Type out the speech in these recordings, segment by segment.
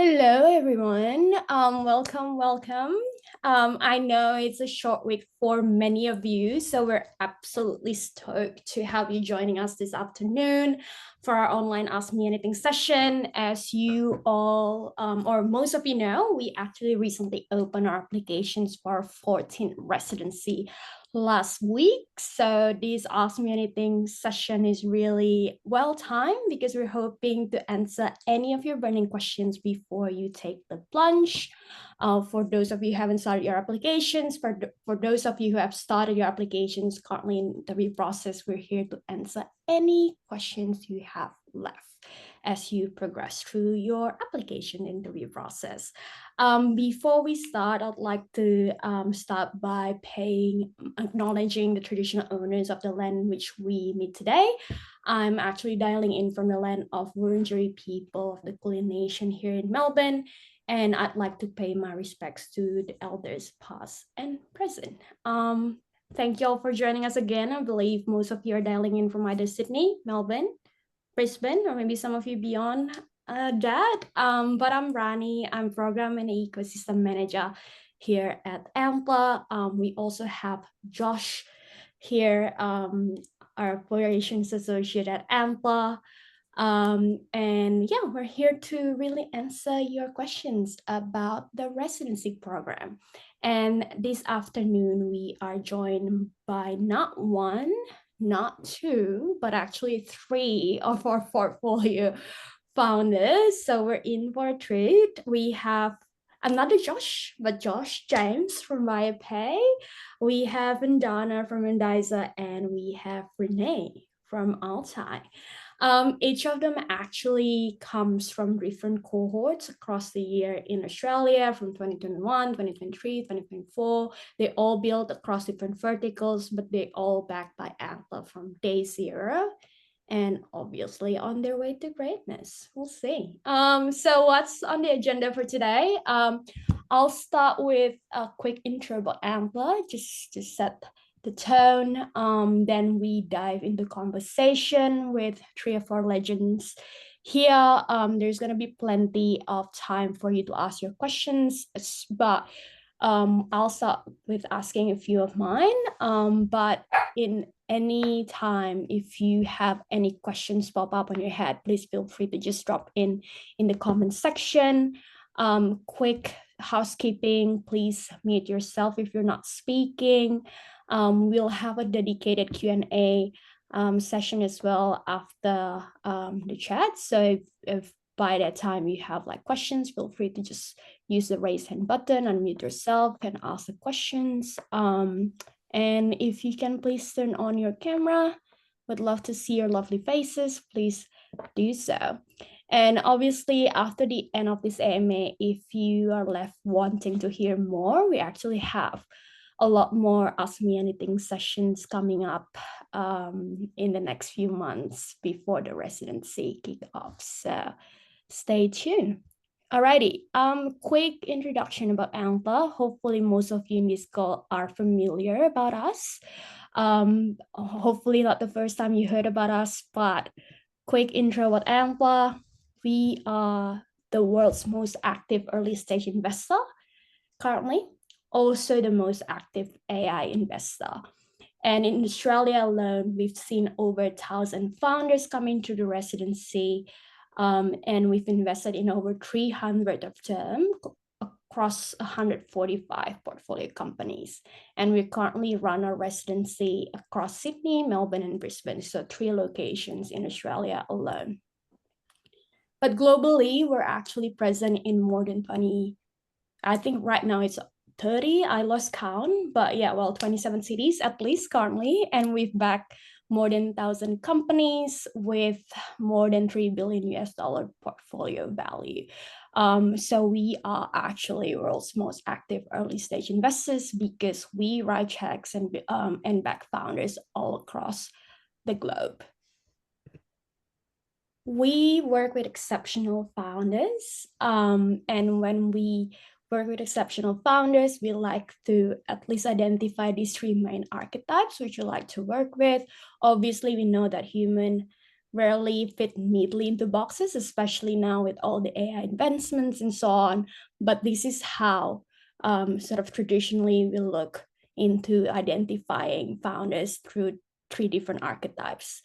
Hello, everyone. Welcome. I know it's a short week for many of you, so we're absolutely stoked to have you joining us this afternoon for our online Ask Me Anything session. As you all, or most of you know, we actually recently opened our applications for our 14th residency last week. So this Ask Me Anything session is really well timed because we're hoping to answer any of your burning questions before you take the plunge. For those of you who haven't started your applications, for those of you who have started your applications currently in the review process, we're here to answer any questions you have left as you progress through your application interview process. Before we start, I'd like to start by acknowledging the traditional owners of the land which we meet today. I'm actually dialing in from the land of Wurundjeri people of the Kulin Nation here in Melbourne, and I'd like to pay my respects to the elders past and present. Thank you all for joining us again. I believe most of you are dialing in from either Sydney, Melbourne, Brisbane, or maybe some of you beyond that. But I'm Rani. I'm Program and Ecosystem Manager here at Antler. We also have Josh here, our Operations Associate at Antler. And yeah, we're here to really answer your questions about the residency program. And this afternoon, we are joined by not one, not two, but actually three of our portfolio founders. So we're in for a treat. We have another Josh, but Josh James from ViaPay. We have Vandana from Mendiza, and we have Renee from Altai. Each of them actually comes from different cohorts across the year in Australia from 2021, 2023, 2024. They all built across different verticals, but they all backed by Antler from day zero and obviously on their way to greatness. We'll see. So what's on the agenda for today? I'll start with a quick intro about Antler, just to set the tone. Then we dive into conversation with three of our legends here. There's going to be plenty of time for you to ask your questions, but I'll start with asking a few of mine. But in any time, if you have any questions pop up on your head, please feel free to just drop in the comment section. Quick housekeeping, please mute yourself if you're not speaking. We'll have a dedicated Q&A session as well after the chat. So if by that time you have like questions, feel free to just use the raise hand button, unmute yourself, and ask the questions. And if you can please turn on your camera, would love to see your lovely faces, please do so. And obviously after the end of this AMA, if you are left wanting to hear more, we actually have a lot more Ask Me Anything sessions coming up in the next few months before the residency kick off. So stay tuned. Alrighty, quick introduction about Antler. Hopefully most of you in this call are familiar about us. Hopefully not the first time you heard about us, but quick intro about Antler. We are the world's most active early stage investor currently, also the most active AI investor. And in Australia alone, we've seen over 1,000 founders coming to the residency, and we've invested in over 300 of them across 145 portfolio companies. And we currently run our residency across Sydney, Melbourne, and Brisbane, so 3 locations in Australia alone. But globally, we're actually present in more than 20, I think right now it's 30, I lost count, but yeah, well, 27 cities at least currently, and we've backed more than 1,000 companies with more than $3 billion US portfolio value. So we are actually world's most active early stage investors because we write checks and back founders all across the globe. We work with exceptional founders, and when we work with exceptional founders, we like to at least identify these 3 main archetypes which we like to work with. Obviously, we know that human rarely fit neatly into boxes, especially now with all the AI advancements and so on. But this is how sort of traditionally we look into identifying founders through three different archetypes.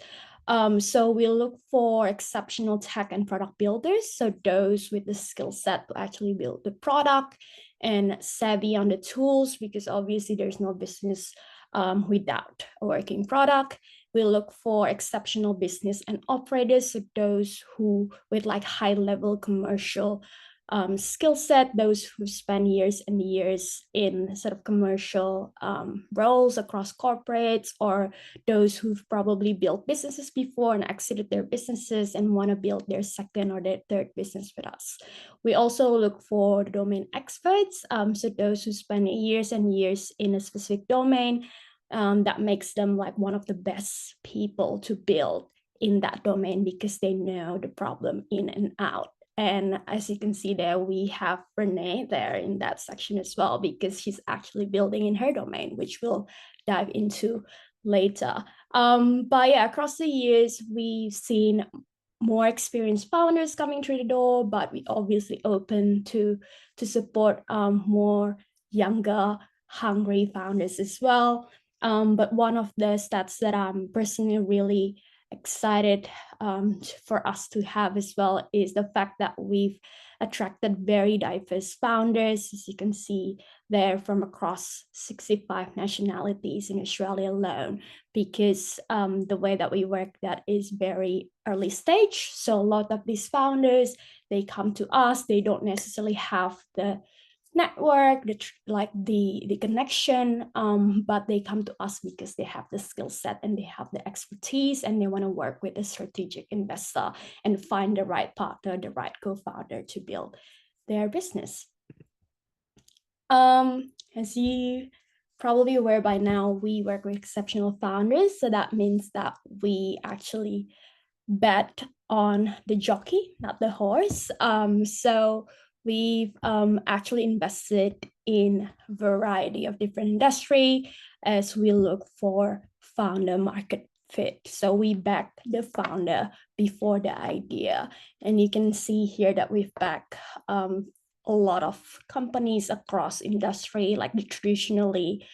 So we look for exceptional tech and product builders, so those with the skill set to actually build the product and savvy on the tools, because obviously there's no business without a working product. We look for exceptional business and operators, so those who with like high level commercial skill set, those who spend years and years in sort of commercial roles across corporates, or those who've probably built businesses before and exited their businesses and want to build their second or their third business with us. We also look for domain experts, so those who spend years and years in a specific domain that makes them like one of the best people to build in that domain because they know the problem in and out. And as you can see there, we have Renee there in that section as well, because she's actually building in her domain, which we'll dive into later. But yeah, across the years, we've seen more experienced founders coming through the door, but we obviously open to support more younger, hungry founders as well. But one of the stats that I'm personally really excited for us to have as well is the fact that we've attracted very diverse founders. As you can see, they're from across 65 nationalities in Australia alone, because the way that we work, that is very early stage. So a lot of these founders, they come to us, they don't necessarily have the network, the connection, but they come to us because they have the skill set and they have the expertise, and they want to work with a strategic investor and find the right partner, the right co-founder to build their business. As you probably aware by now, we work with exceptional founders, so that means that we actually bet on the jockey, not the horse. So we've actually invested in a variety of different industry as we look for founder market fit. So we back the founder before the idea. And you can see here that we've backed a lot of companies across industry, like the traditionally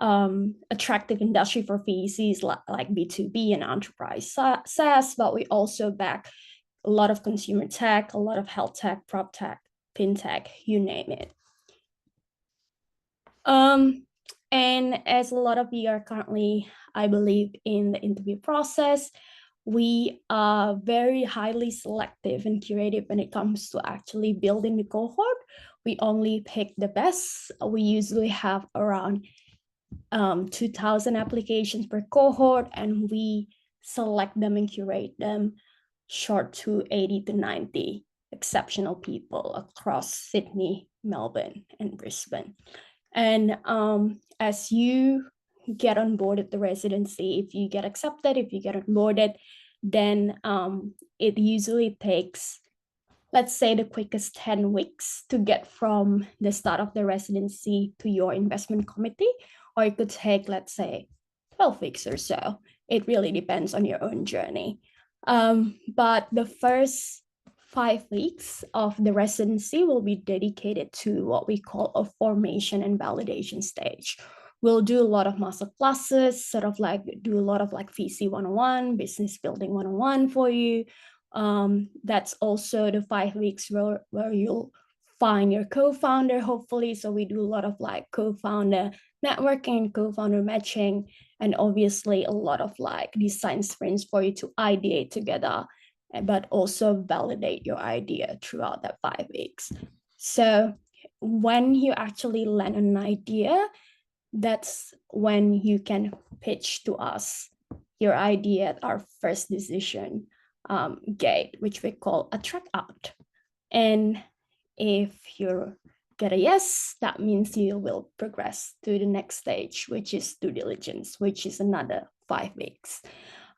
attractive industry for VCs like B2B and enterprise SaaS, but we also back a lot of consumer tech, a lot of health tech, prop tech, fintech, you name it. And as a lot of you are currently, I believe, in the interview process, we are very highly selective and curative when it comes to actually building the cohort. We only pick the best. We usually have around 2,000 applications per cohort, and we select them and curate them short to 80 to 90 exceptional people across Sydney, Melbourne, and Brisbane. And as you get on board at the residency, if you get accepted, if you get onboarded, then it usually takes, let's say, the quickest 10 weeks to get from the start of the residency to your investment committee, or it could take, let's say, 12 weeks or so. It really depends on your own journey. But the first 5 weeks of the residency will be dedicated to what we call a formation and validation stage. We'll do a lot of master classes, sort of like do a lot of like VC 101, business building 101 for you. That's also the 5 weeks where you'll find your co-founder, hopefully. So we do a lot of like co-founder networking, co-founder matching, and obviously a lot of like design sprints for you to ideate together, but also validate your idea throughout that 5 weeks. So when you actually land an idea, that's when you can pitch to us your idea at our first decision gate, which we call a track out. And if you get a yes, that means you will progress to the next stage, which is due diligence, which is another 5 weeks.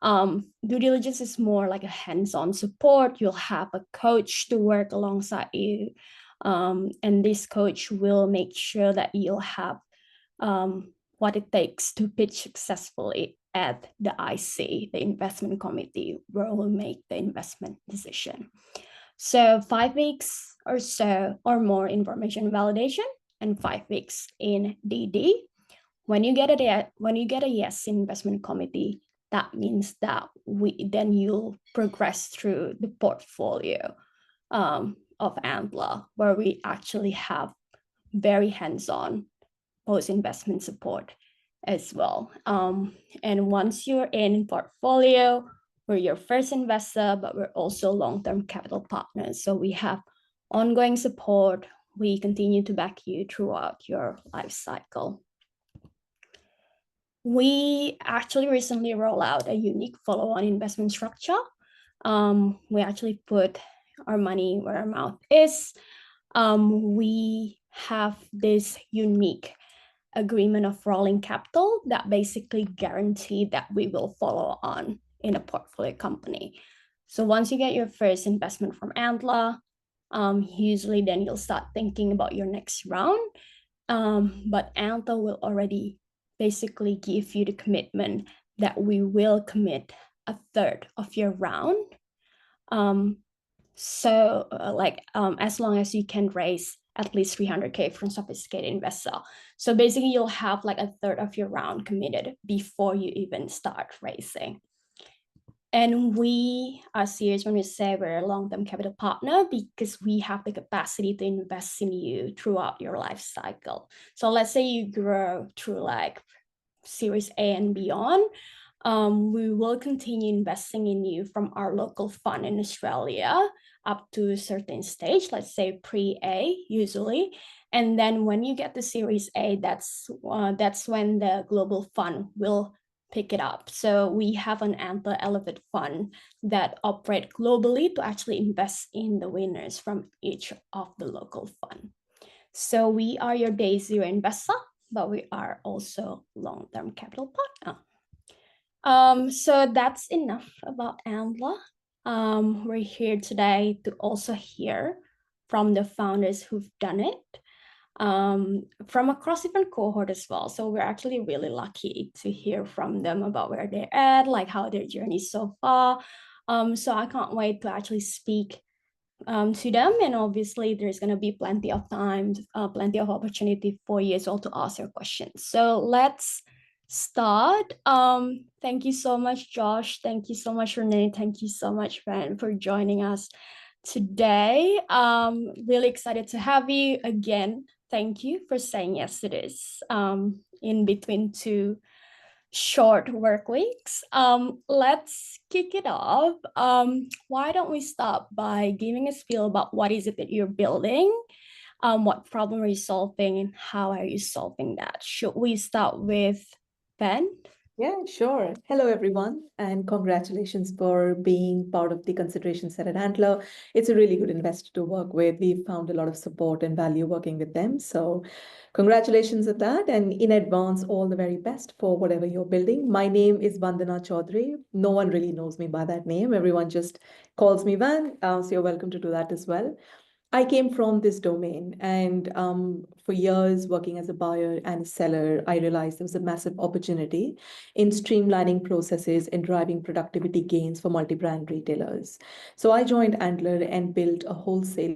Due diligence is more like a hands-on support. You'll have a coach to work alongside you. And this coach will make sure that you'll have what it takes to pitch successfully at the IC, the investment committee, where we'll make the investment decision. So 5 weeks or so or more information validation and 5 weeks in DD. When you get a yes in investment committee, that means that then you'll progress through the portfolio of Antler, where we actually have very hands-on post-investment support as well. And once you're in portfolio, we're your first investor, but we're also long-term capital partners. So we have ongoing support. We continue to back you throughout your life cycle. We actually recently rolled out a unique follow-on investment structure. We actually put our money where our mouth is. We have this unique agreement of rolling capital that basically guarantee that we will follow on in a portfolio company. So once you get your first investment from Antler, usually then you'll start thinking about your next round. But Antler will already basically give you the commitment that we will commit a third of your round. As long as you can raise at least 300K from sophisticated investor. So basically you'll have like a third of your round committed before you even start raising. And we are serious when we say we're a long-term capital partner because we have the capacity to invest in you throughout your life cycle. So let's say you grow through like Series A and beyond, we will continue investing in you from our local fund in Australia up to a certain stage, let's say pre-A usually. And then when you get to Series A, that's when the global fund will pick it up. So we have an Antler Elevate fund that operate globally to actually invest in the winners from each of the local fund. So we are your day zero investor, but we are also long-term capital partner. So that's enough about Antler. We're here today to also hear from the founders who've done it, from across different cohort as well. So we're actually really lucky to hear from them about where they're at, like how their journey so far. So I can't wait to actually speak to them, and obviously there's going to be plenty of time, plenty of opportunity for you as well to ask your questions. So let's start. Thank you so much, Josh. Thank you so much, Renee. Thank you so much, Ben, for joining us today. Really excited to have you again. Thank you for saying yes to this in between two short work weeks. Let's kick it off. Why don't we start by giving a spiel about what is it that you're building? What problem are you solving and how are you solving that? Should we start with Ben? Yeah, sure. Hello, everyone, and congratulations for being part of the consideration set at Antler. It's a really good investor to work with. We've found a lot of support and value working with them. So congratulations at that. And in advance, all the very best for whatever you're building. My name is Vandana Chaudhary. No one really knows me by that name. Everyone just calls me Van. So you're welcome to do that as well. I came from this domain, and for years working as a buyer and a seller, I realized there was a massive opportunity in streamlining processes and driving productivity gains for multi-brand retailers. So I joined Antler and built a wholesale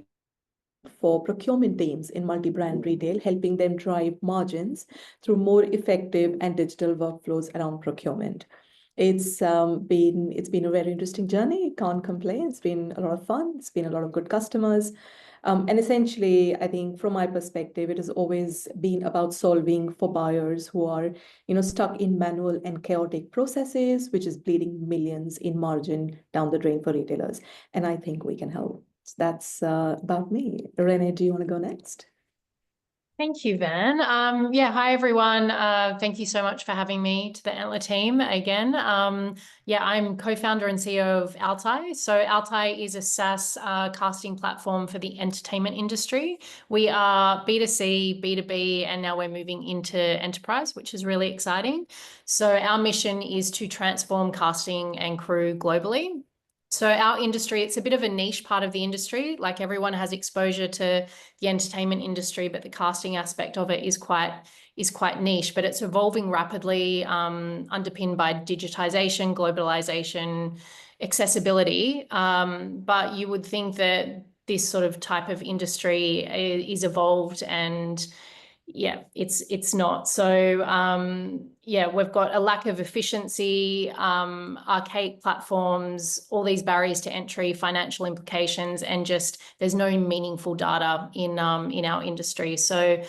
for procurement teams in multi-brand retail, helping them drive margins through more effective and digital workflows around procurement. It's been a very interesting journey. Can't complain. It's been a lot of fun. It's been a lot of good customers. And essentially, I think from my perspective, it has always been about solving for buyers who are, stuck in manual and chaotic processes, which is bleeding millions in margin down the drain for retailers. And I think we can help. So that's about me. Renee, do you want to go next? Thank you, Van. Hi, everyone. Thank you so much for having me to the Antler team again. I'm co-founder and CEO of Altai. So Altai is a SaaS casting platform for the entertainment industry. We are B2C, B2B, and now we're moving into enterprise, which is really exciting. So our mission is to transform casting and crew globally. So our industry, it's a bit of a niche part of the industry. Like everyone has exposure to the entertainment industry, but the casting aspect of it is quite niche, but it's evolving rapidly, underpinned by digitization, globalization, accessibility. But you would think that this sort of type of industry is evolved, and yeah, it's not. So yeah, we've got a lack of efficiency, archaic platforms, all these barriers to entry, financial implications, and just there's no meaningful data in our industry. So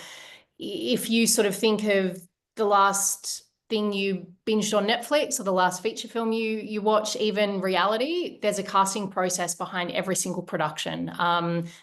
if you sort of think of the last thing you binged on Netflix or the last feature film you watch, even reality, there's a casting process behind every single production,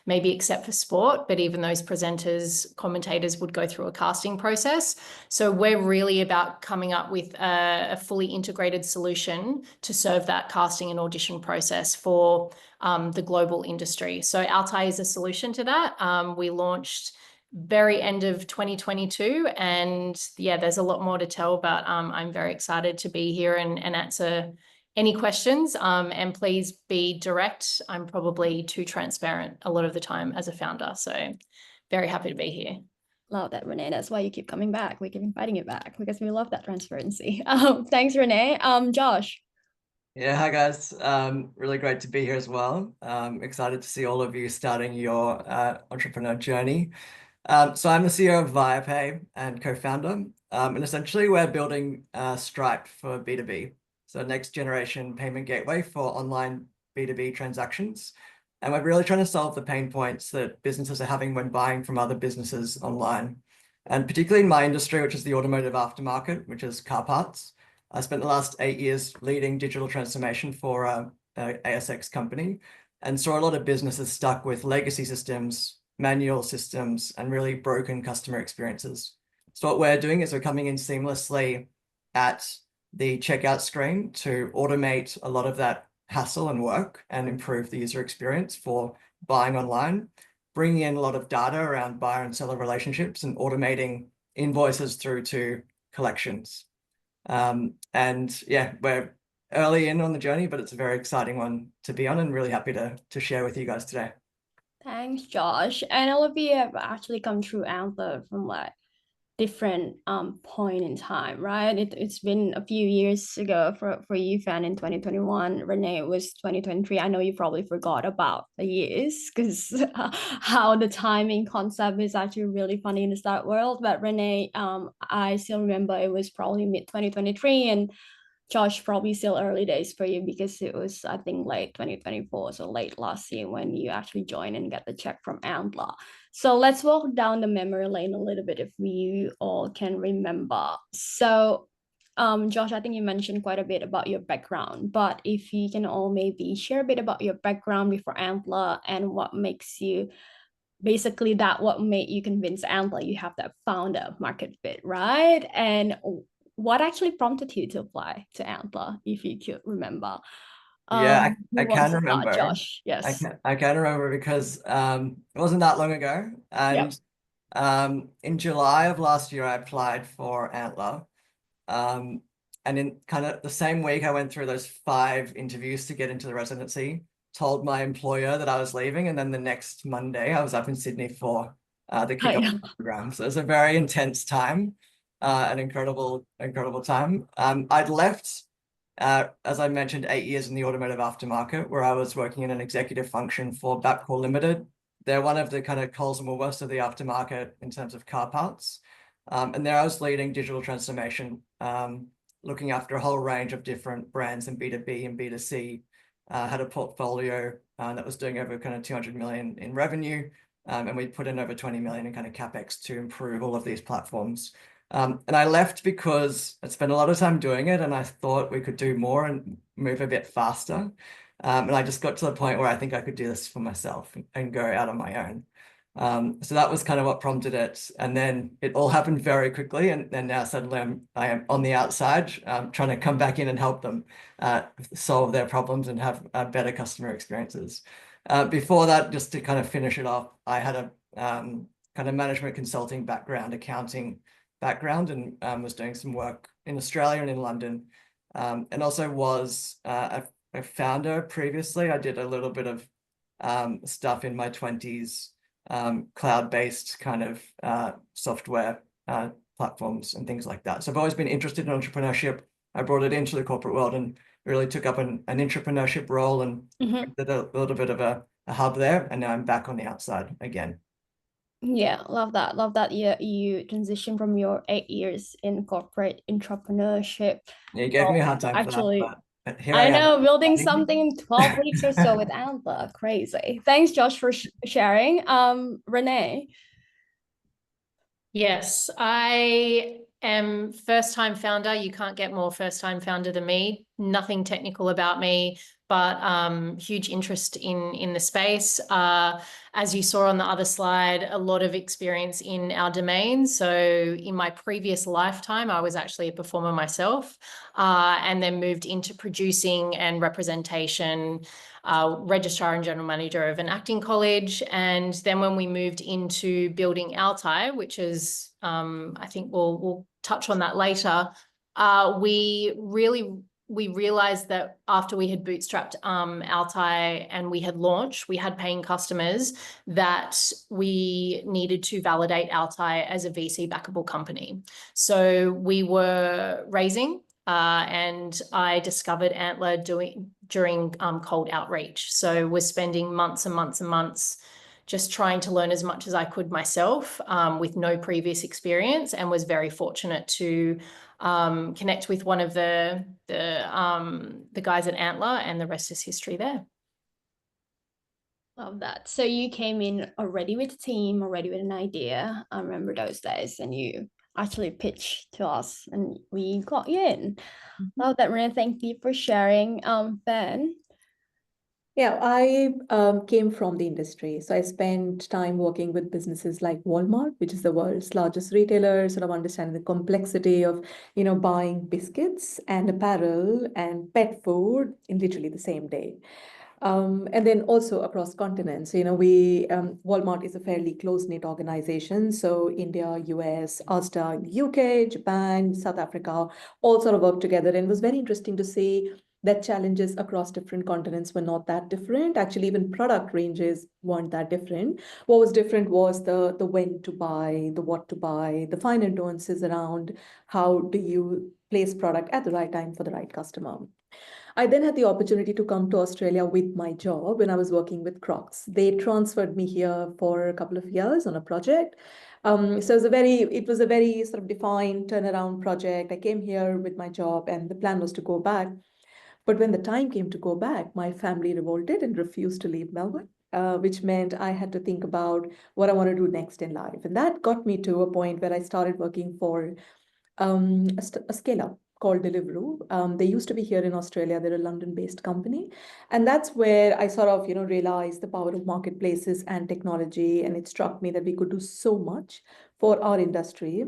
maybe except for sport, but even those presenters, commentators would go through a casting process. So we're really about coming up with a fully integrated solution to serve that casting and audition process for the global industry. So Altai is a solution to that. We launched very end of 2022, and yeah, there's a lot more to tell, but I'm very excited to be here and answer any questions, and please be direct. I'm probably too transparent a lot of the time as a founder, so very happy to be here. Love that, Renee. That's why you keep coming back. We keep inviting you back because we love that transparency. Thanks, Renee. Josh. Yeah, hi guys. Really great to be here as well. Excited to see all of you starting your entrepreneur journey. So I'm the CEO of ViaPay and co-founder, and essentially we're building Stripe for B2B, so next generation payment gateway for online B2B transactions. And we're really trying to solve the pain points that businesses are having when buying from other businesses online. And particularly in my industry, which is the automotive aftermarket, which is car parts. I spent the last 8 years leading digital transformation for a ASX company, and saw a lot of businesses stuck with legacy systems, manual systems, and really broken customer experiences. So what we're doing is we're coming in seamlessly at the checkout screen to automate a lot of that hassle and work and improve the user experience for buying online, bringing in a lot of data around buyer and seller relationships and automating invoices through to collections. And yeah, we're early in on the journey, but it's a very exciting one to be on, and really happy to share with you guys today. Thanks, Josh. And all of you have actually come through Antler from like different point in time, right? It's been a few years ago for you, Fan, in 2021. Renee, it was 2023. I know you probably forgot about the years because how the timing concept is actually really funny in the start world. But Renee, I still remember it was probably mid 2023, and Josh, probably still early days for you because it was, I think, late 2024, so late last year when you actually joined and get the check from Antler. So let's walk down the memory lane a little bit if we all can remember. So, Josh, I think you mentioned quite a bit about your background, but if you can all maybe share a bit about your background before Antler and what makes you basically that what made you convince Antler you have that founder market fit, right? And what actually prompted you to apply to Antler, if you could remember? Yeah, Who I wants can to start? remember. Josh, yes. I can remember because it wasn't that long ago. Yep. And in July of last year, I applied for Antler. And in kind of the same week, I went through those 5 interviews to get into the residency, told my employer that I was leaving, and then the next Monday, I was up in Sydney for the kickoff program. So it was a very intense time, an incredible time. I'd left, as I mentioned, 8 years in the automotive aftermarket, where I was working in an executive function for Bapcor Limited. They're one of the kind of Coles and Woolworths of the aftermarket in terms of car parts. And there I was leading digital transformation, looking after a whole range of different brands in B2B and B2C. Had a portfolio that was doing over kind of 200 million in revenue, and we put in over 20 million in kind of capex to improve all of these platforms. And I left because I spent a lot of time doing it, and I thought we could do more and move a bit faster. And I just got to the point where I think I could do this for myself and go out on my own. So that was kind of what prompted it. And then it all happened very quickly. And then now suddenly I am on the outside, trying to come back in and help them solve their problems and have better customer experiences. Before that, just to kind of finish it off, I had a kind of management consulting background, accounting background, and was doing some work in Australia and in London. And also was a a founder previously. I did a little bit of stuff in my 20s, cloud-based kind of software platforms and things like that. So I've always been interested in entrepreneurship. I brought it into the corporate world and really took up an entrepreneurship role and did a little bit of a hub there. And now I'm back on the outside again. Yeah, love that. Love that you transition from your 8 years in corporate entrepreneurship. Yeah, you gave me a hard time Actually, for that, but here I I am. know, building something in 12 weeks or so with Antler. Crazy. Thanks, Josh, for sharing. Renee. Yes, I am first-time founder. You can't get more first-time founder than me. Nothing technical about me, but huge interest in the space. As you saw on the other slide, a lot of experience in our domain. So in my previous lifetime, I was actually a performer myself, and then moved into producing and representation, registrar and general manager of an acting college. And then when we moved into building Altai, which is, I think we'll touch on that later, we realized that after we had bootstrapped Altai and we had launched, we had paying customers, that we needed to validate Altai as a VC backable company. So we were raising, and I discovered Antler during cold outreach. So we're spending months and months and months just trying to learn as much as I could myself, with no previous experience, and was very fortunate to connect with one of the guys at Antler, and the rest is history there. Love that. So you came in already with a team, already with an idea. I remember those days, and you actually pitched to us and we got you in. Love that, Renee. Thank you for sharing. Ben. Yeah, I came from the industry. So I spent time working with businesses like Walmart, which is the world's largest retailer, sort of understanding the complexity of, buying biscuits and apparel and pet food in literally the same day. And then also across continents, Walmart is a fairly close-knit organization. So India, US, Asda, UK, Japan, South Africa, all sort of work together. And it was very interesting to see that challenges across different continents were not that different. Actually, even product ranges weren't that different. What was different was the when to buy, the what to buy, the finer nuances around how do you place product at the right time for the right customer. I then had the opportunity to come to Australia with my job when I was working with Crocs. They transferred me here for a couple of years on a project. So it was a very sort of defined turnaround project. I came here with my job and the plan was to go back. But when the time came to go back, my family revolted and refused to leave Melbourne, which meant I had to think about what I want to do next in life. And that got me to a point where I started working for a scale-up called Deliveroo. They used to be here in Australia. They're a London-based company. And that's where I sort of, realized the power of marketplaces and technology. And it struck me that we could do so much for our industry,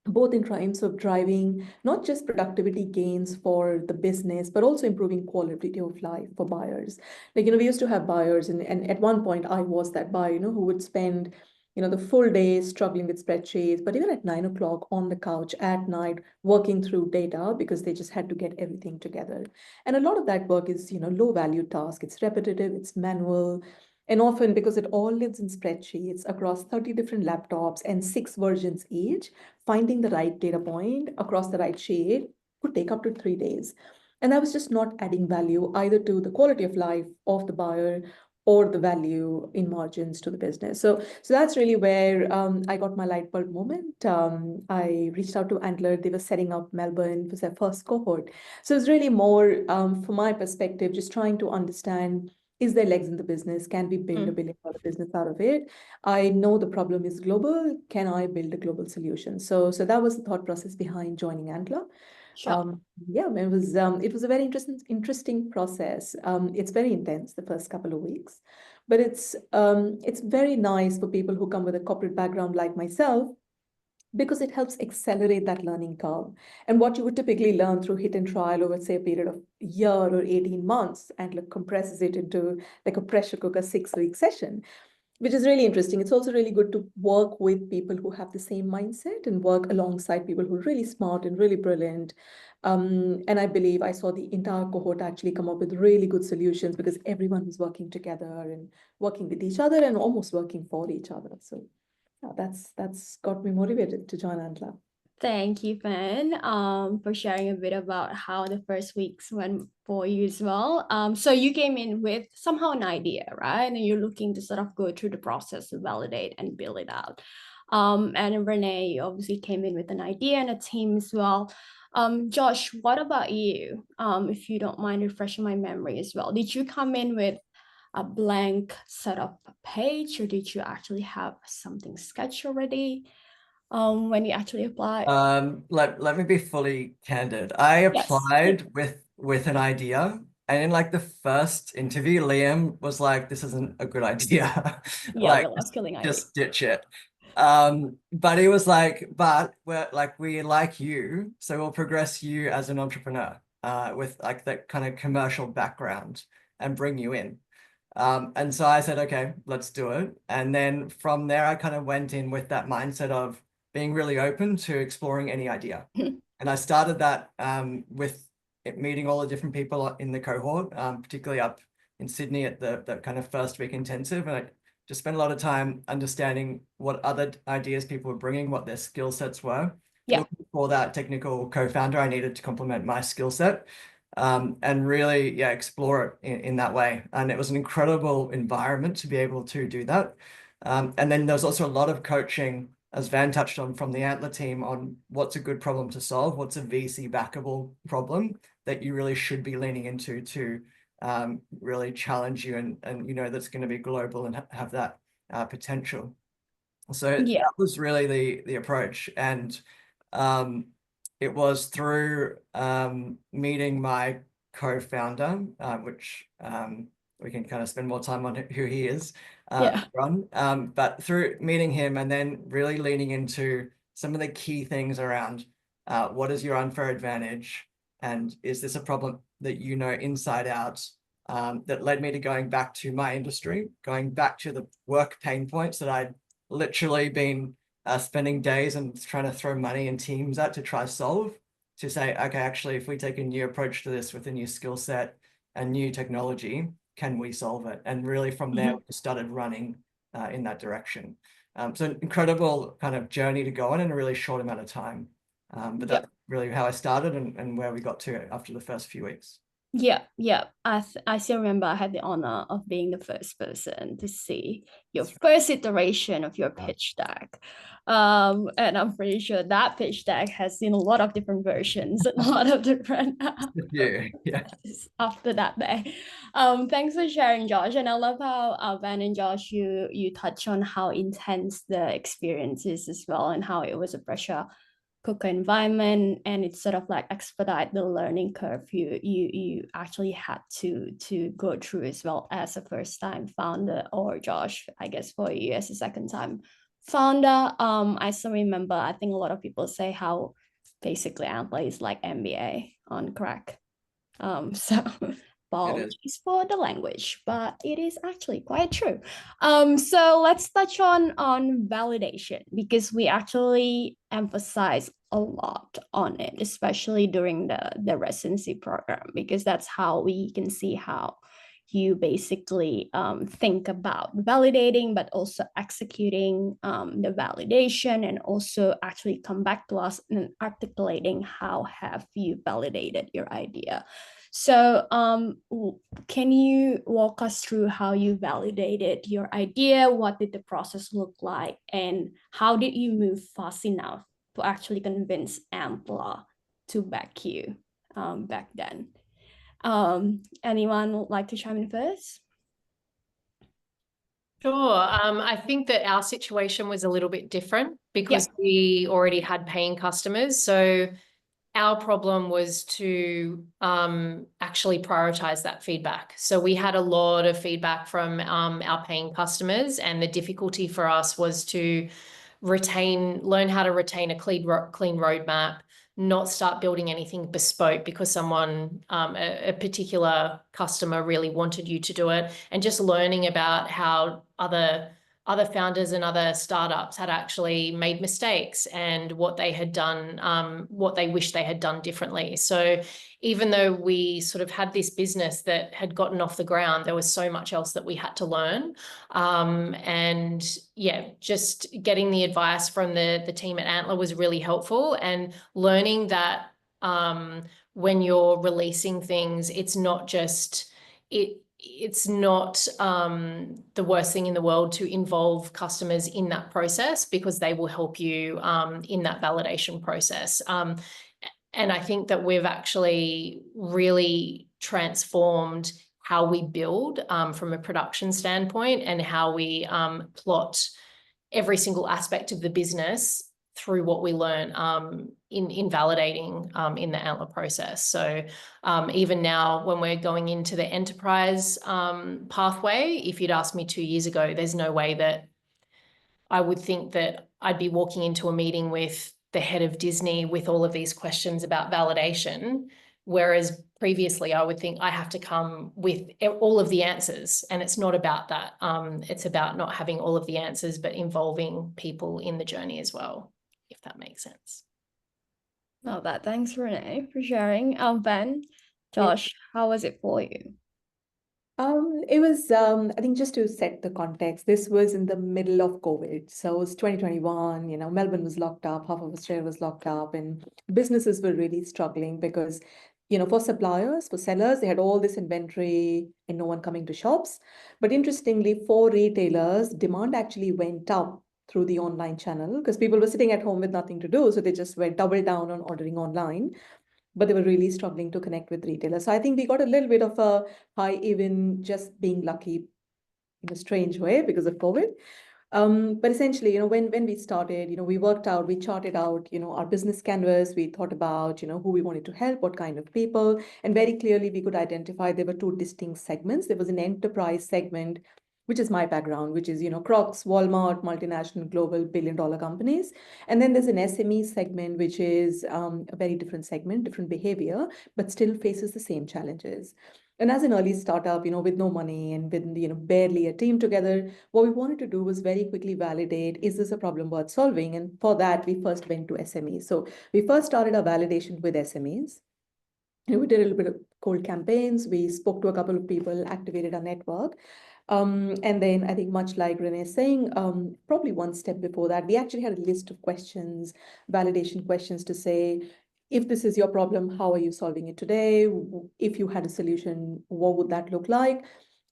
both in terms of driving not just productivity gains for the business, but also improving quality of life for buyers. Like, we used to have buyers, and at one point I was that buyer, who would spend, the full day struggling with spreadsheets, but even at 9 o'clock on the couch at night, working through data because they just had to get everything together. And a lot of that work is, low value task. It's repetitive, it's manual. And often because it all lives in spreadsheets across 30 different laptops and 6 versions each, finding the right data point across the right sheet could take up to 3 days. And that was just not adding value either to the quality of life of the buyer or the value in margins to the business. So that's really where I got my light bulb moment. I reached out to Antler. They were setting up Melbourne. It was their first cohort. So it's really more, from my perspective, just trying to understand, is there legs in the business? Can we build a $1 billion business out of it? I know the problem is global. Can I build a global solution? So that was the thought process behind joining Antler. Sure. Yeah, it was a very interesting process. It's very intense the first couple of weeks, but it's very nice for people who come with a corporate background like myself, because it helps accelerate that learning curve. And what you would typically learn through hit and trial over, say, a period of a year or 18 months, and compresses it into like a pressure cooker 6-week session. which is really interesting. It's also really good to work with people who have the same mindset and work alongside people who are really smart and really brilliant. And I believe I saw the entire cohort actually come up with really good solutions because everyone was working together and working with each other and almost working for each other. So yeah, that's got me motivated to join Antler. Thank you, Fan, for sharing a bit about how the first weeks went for you as well. So you came in with somehow an idea, right? And you're looking to sort of go through the process to validate and build it out. And Renee, you obviously came in with an idea and a team as well. Josh, what about you? If you don't mind refreshing my memory as well. Did you come in with a blank setup page, or did you actually have something sketched already? When you actually applied? Let me be fully candid. I applied with an idea, and in like the first interview, Liam was like, "This isn't a good idea. Yeah, Like, we love killing ideas. just ditch it." But he was like, "But we like you, so we'll progress you as an entrepreneur, with like that kind of commercial background and bring you in." And so I said, "Okay, let's do it." And then from there, I kind of went in with that mindset of being really open to exploring any idea. And I started that with meeting all the different people in the cohort, particularly up in Sydney at the kind of first week intensive. And I just spent a lot of time understanding what other ideas people were bringing, what their skill sets were. Yeah. Looking for that technical co-founder I needed to complement my skill set. And really, yeah, explore it in that way. And it was an incredible environment to be able to do that. And then there's also a lot of coaching, as Van touched on, from the Antler team on what's a good problem to solve, what's a VC backable problem that you really should be leaning into to really challenge you and you know that's going to be global and have that potential. So Yeah. that was really the approach. And it was through meeting my co-founder, which we can kind of spend more time on who he is, Yeah. but through meeting him and then really leaning into some of the key things around what is your unfair advantage, and is this a problem that you know inside out, that led me to going back to my industry, going back to the work pain points that I'd literally been spending days and trying to throw money and teams at to try solve, to say, okay, actually, if we take a new approach to this with a new skill set and new technology, can we solve it? And really from there, we started running in that direction. So an incredible kind of journey to go on in a really short amount of time. But that's really how I started and where we got to after the first few weeks. Yeah. I still remember I had the honor of being the first person to see your first iteration of your pitch deck. And I'm pretty sure that pitch deck has seen a lot of different versions, a lot of different yeah. after that day. Thanks for sharing, Josh. And I love how Van and Josh, you touch on how intense the experience is as well, and how it was a pressure cooker environment, and it's sort of like expedite the learning curve you actually had to go through as well as a first time founder, or Josh, I guess for you as a second time founder. I still remember, I think a lot of people say how basically Antler is like MBA on crack. So apologies for the language, but it is actually quite true. So let's touch on validation, because we actually emphasize a lot on it, especially during the residency program, because that's how we can see how you basically think about validating, but also executing the validation, and also actually come back to us and articulating how have you validated your idea. So can you walk us through how you validated your idea? What did the process look like? And how did you move fast enough to actually convince Antler to back you back then? Anyone would like to chime in first? Sure. I think that our situation was a little bit different because we already had paying customers. So our problem was to actually prioritize that feedback. So we had a lot of feedback from our paying customers, and the difficulty for us was to learn how to retain a clean roadmap, not start building anything bespoke because someone, a particular customer really wanted you to do it, and just learning about how other other founders and other startups had actually made mistakes and what they had done, what they wish they had done differently. So even though we sort of had this business that had gotten off the ground, there was so much else that we had to learn. And yeah, just getting the advice from the team at Antler was really helpful, and learning that when you're releasing things, it's not just it's not the worst thing in the world to involve customers in that process, because they will help you in that validation process. And I think that we've actually really transformed how we build from a production standpoint, and how we plot every single aspect of the business through what we learn in validating in the Antler process. So even now, when we're going into the enterprise pathway, if you'd asked me 2 years ago, there's no way that I would think that I'd be walking into a meeting with the head of Disney with all of these questions about validation, whereas previously I would think I have to come with all of the answers, and it's not about that. It's about not having all of the answers, but involving people in the journey as well, if that makes sense. Well, thanks, Renee, for sharing. Ben, Yeah. Josh, how was it for you? It was, I think, just to set the context, this was in the middle of COVID. So it was 2021, Melbourne was locked up, half of Australia was locked up, and businesses were really struggling because, for suppliers, for sellers, they had all this inventory and no one coming to shops. But interestingly, for retailers, demand actually went up through the online channel because people were sitting at home with nothing to do. So they just went double down on ordering online, but they were really struggling to connect with retailers. So I think we got a little bit of a high, even just being lucky in a strange way because of COVID. But essentially, when we started, we worked out, we charted out, our business canvas. We thought about, who we wanted to help, what kind of people, and very clearly we could identify there were two distinct segments. There was an enterprise segment, which is my background, which is, Crocs, Walmart, multinational, global, billion-dollar companies. And then there's an SME segment, which is a very different segment, different behavior, but still faces the same challenges. And as an early startup, with no money and with, barely a team together, what we wanted to do was very quickly validate, is this a problem worth solving? And for that, we first went to SMEs. So we first started our validation with SMEs. We did a little bit of cold campaigns. We spoke to a couple of people, activated our network. And then I think much like Renee is saying, probably one step before that, we actually had a list of questions, validation questions to say, if this is your problem, how are you solving it today? If you had a solution, what would that look like?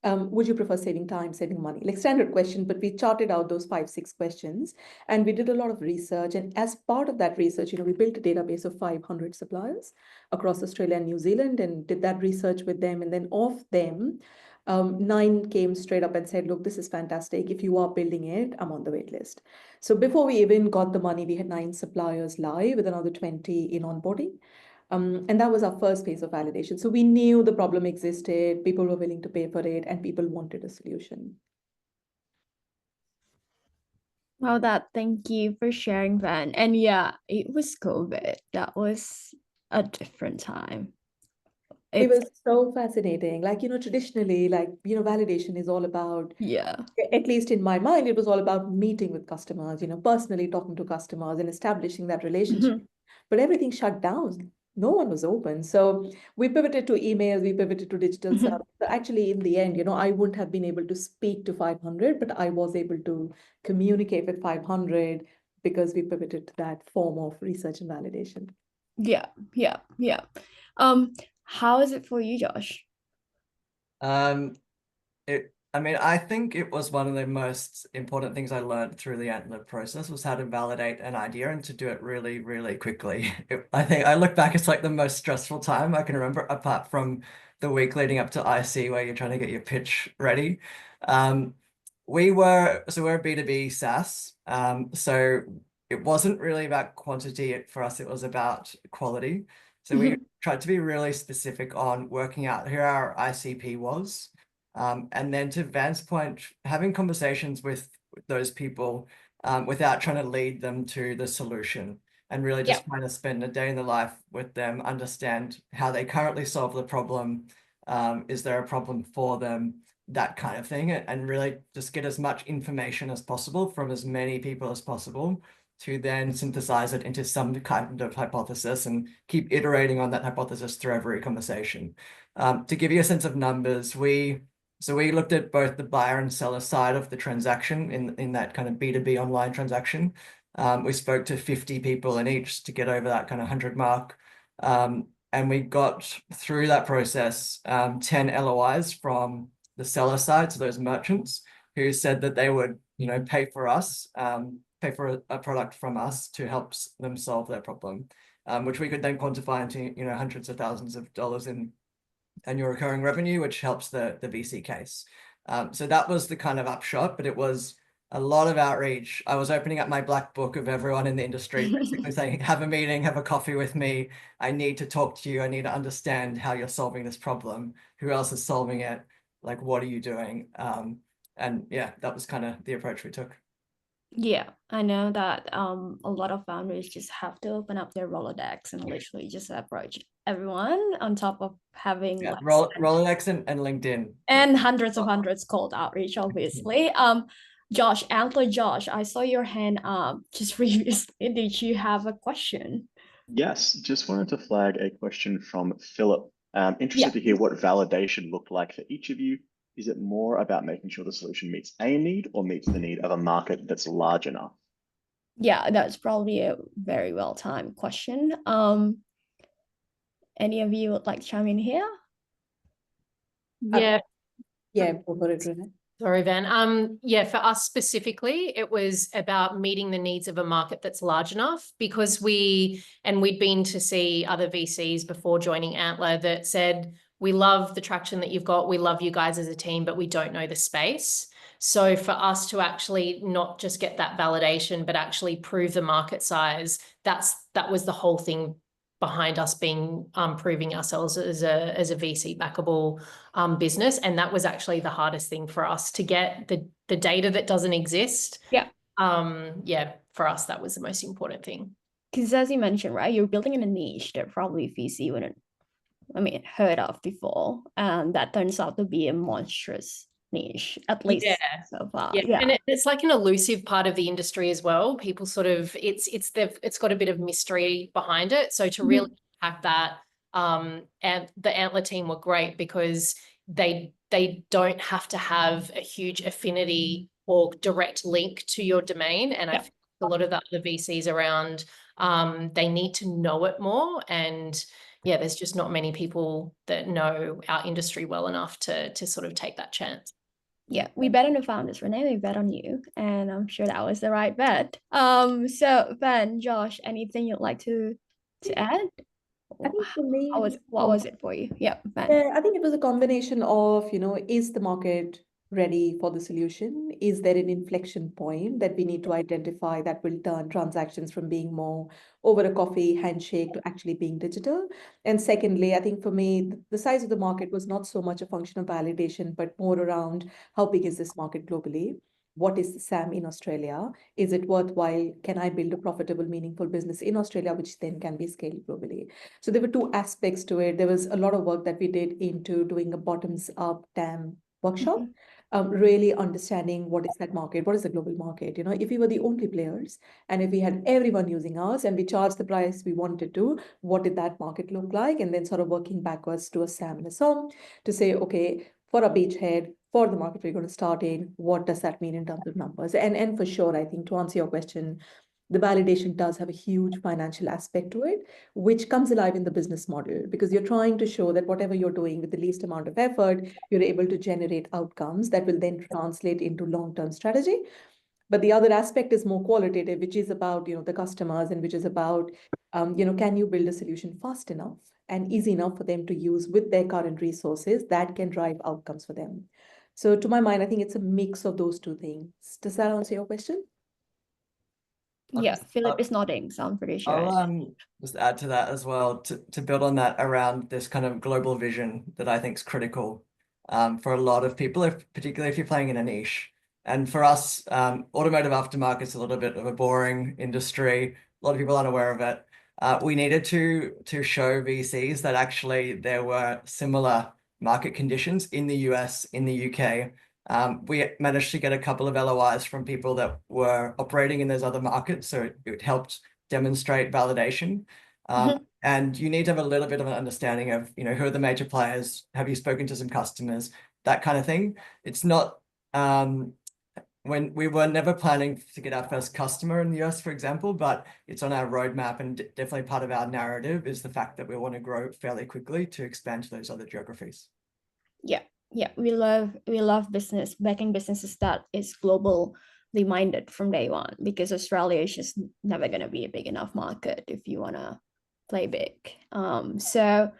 Would you prefer saving time, saving money? Like standard question, but we charted out those 5-6 questions, and we did a lot of research. And as part of that research, we built a database of 500 suppliers across Australia and New Zealand and did that research with them. And then of them, 9 came straight up and said, look, this is fantastic. If you are building it, I'm on the wait list. So before we even got the money, we had 9 suppliers live with another 20 in onboarding. And that was our first phase of validation. So we knew the problem existed, people were willing to pay for it, and people wanted a solution. Well, thank you for sharing, Ben. And yeah, it was COVID. That was a different time. It was so fascinating. Like, traditionally, validation is all about, yeah. at least in my mind, it was all about meeting with customers, personally talking to customers and establishing that relationship. But everything shut down. No one was open. So we pivoted to email, we pivoted to digital stuff. But actually, in the end, I wouldn't have been able to speak to 500, but I was able to communicate with 500 because we pivoted to that form of research and validation. Yeah. How is it for you, Josh? I think it was one of the most important things I learned through the Antler process was how to validate an idea and to do it really, really quickly. I think I look back, it's like the most stressful time I can remember, apart from the week leading up to IC where you're trying to get your pitch ready. We're a B2B SaaS. So it wasn't really about quantity for us, it was about quality. So we tried to be really specific on working out who our ICP was. And then to Van's point, having conversations with those people without trying to lead them to the solution, and really just trying to spend a day in the life with them, understand how they currently solve the problem. Is there a problem for them? that kind of thing, and really just get as much information as possible from as many people as possible to then synthesize it into some kind of hypothesis and keep iterating on that hypothesis through every conversation. To give you a sense of numbers, we looked at both the buyer and seller side of the transaction in that kind of B2B online transaction. We spoke to 50 people in each to get over that kind of 100 mark. And we got through that process 10 LOIs from the seller side, so those merchants who said that they would, pay for us, pay for a product from us to help them solve their problem, which we could then quantify into, hundreds of thousands of dollars in annual recurring revenue, which helps the VC case. So that was the kind of upshot, but it was a lot of outreach. I was opening up my black book of everyone in the industry, basically saying, have a meeting, have a coffee with me. I need to talk to you. I need to understand how you're solving this problem. Who else is solving it? Like, what are you doing? And yeah, that was kind of the approach we took. Yeah, I know that a lot of founders just have to open up their Rolodex and literally just approach everyone on top of having Rolodex and LinkedIn. And hundreds cold outreach, obviously. Josh, Antler Josh, I saw your hand up just previously. Did you have a question? Yes, just wanted to flag a question from Philip. Interested to hear what validation looked like for each of you. Is it more about making sure the solution meets a need or meets the need of a market that's large enough? Yeah, that's probably a very well-timed question. Any of you would like to chime in here? Yeah. Yeah, go for it, Renee. Sorry, Van. Yeah, for us specifically, it was about meeting the needs of a market that's large enough, because we'd been to see other VCs before joining Antler that said, we love the traction that you've got. We love you guys as a team, but we don't know the space. So for us to actually not just get that validation, but actually prove the market size, that was the whole thing behind us being proving ourselves as a VC backable business. And that was actually the hardest thing for us, to get the data that doesn't exist. Yeah. Yeah, for us, that was the most important thing. Because as you mentioned, right, you're building in a niche that probably VC wouldn't, heard of before. And that turns out to be a monstrous niche, at least so far. Yeah. And it's like an elusive part of the industry as well. People sort of, it's got a bit of mystery behind it. So to really hack that, and the Antler team were great, because they don't have to have a huge affinity or direct link to your domain. And I think a lot of the other VCs around, they need to know it more. And yeah, there's just not many people that know our industry well enough to sort of take that chance. Yeah, we bet on the founders, Renee. We bet on you, and I'm sure that was the right bet. So Ben, Josh, anything you'd like to add? I think for me, what was it for you? Yeah, Ben. Yeah, I think it was a combination of, is the market ready for the solution? Is there an inflection point that we need to identify that will turn transactions from being more over a coffee handshake to actually being digital? And secondly, I think for me, the size of the market was not so much a function of validation, but more around how big is this market globally? What is the SAM in Australia? Is it worthwhile? Can I build a profitable, meaningful business in Australia, which then can be scaled globally? So there were two aspects to it. There was a lot of work that we did into doing a bottoms-up TAM workshop, really understanding what is that market, what is the global market. If we were the only players and if we had everyone using us and we charged the price we wanted to, what did that market look like? And then sort of working backwards to a SAM and a SOM to say, okay, for a beachhead, for the market we're going to start in, what does that mean in terms of numbers? And for sure, I think to answer your question, the validation does have a huge financial aspect to it, which comes alive in the business model, because you're trying to show that whatever you're doing with the least amount of effort, you're able to generate outcomes that will then translate into long-term strategy. But the other aspect is more qualitative, which is about, the customers, and which is about, can you build a solution fast enough and easy enough for them to use with their current resources that can drive outcomes for them? So to my mind, I think it's a mix of those two things. Does that answer your question? Yeah, Philip is nodding, so I'm pretty sure. I'll just add to that as well, to build on that around this kind of global vision that I think is critical for a lot of people, particularly if you're playing in a niche. And for us, automotive aftermarket is a little bit of a boring industry. A lot of people aren't aware of it. We needed to show VCs that actually there were similar market conditions in the US, in the UK. We managed to get a couple of LOIs from people that were operating in those other markets, so it helped demonstrate validation. And you need to have a little bit of an understanding of, who are the major players? Have you spoken to some customers? That kind of thing. It's not when we were never planning to get our first customer in the US, for example, but it's on our roadmap, and definitely part of our narrative is the fact that we want to grow fairly quickly to expand to those other geographies. Yeah, we love backing businesses that is globally minded from day one, because Australia is just never going to be a big enough market if you want to play big. So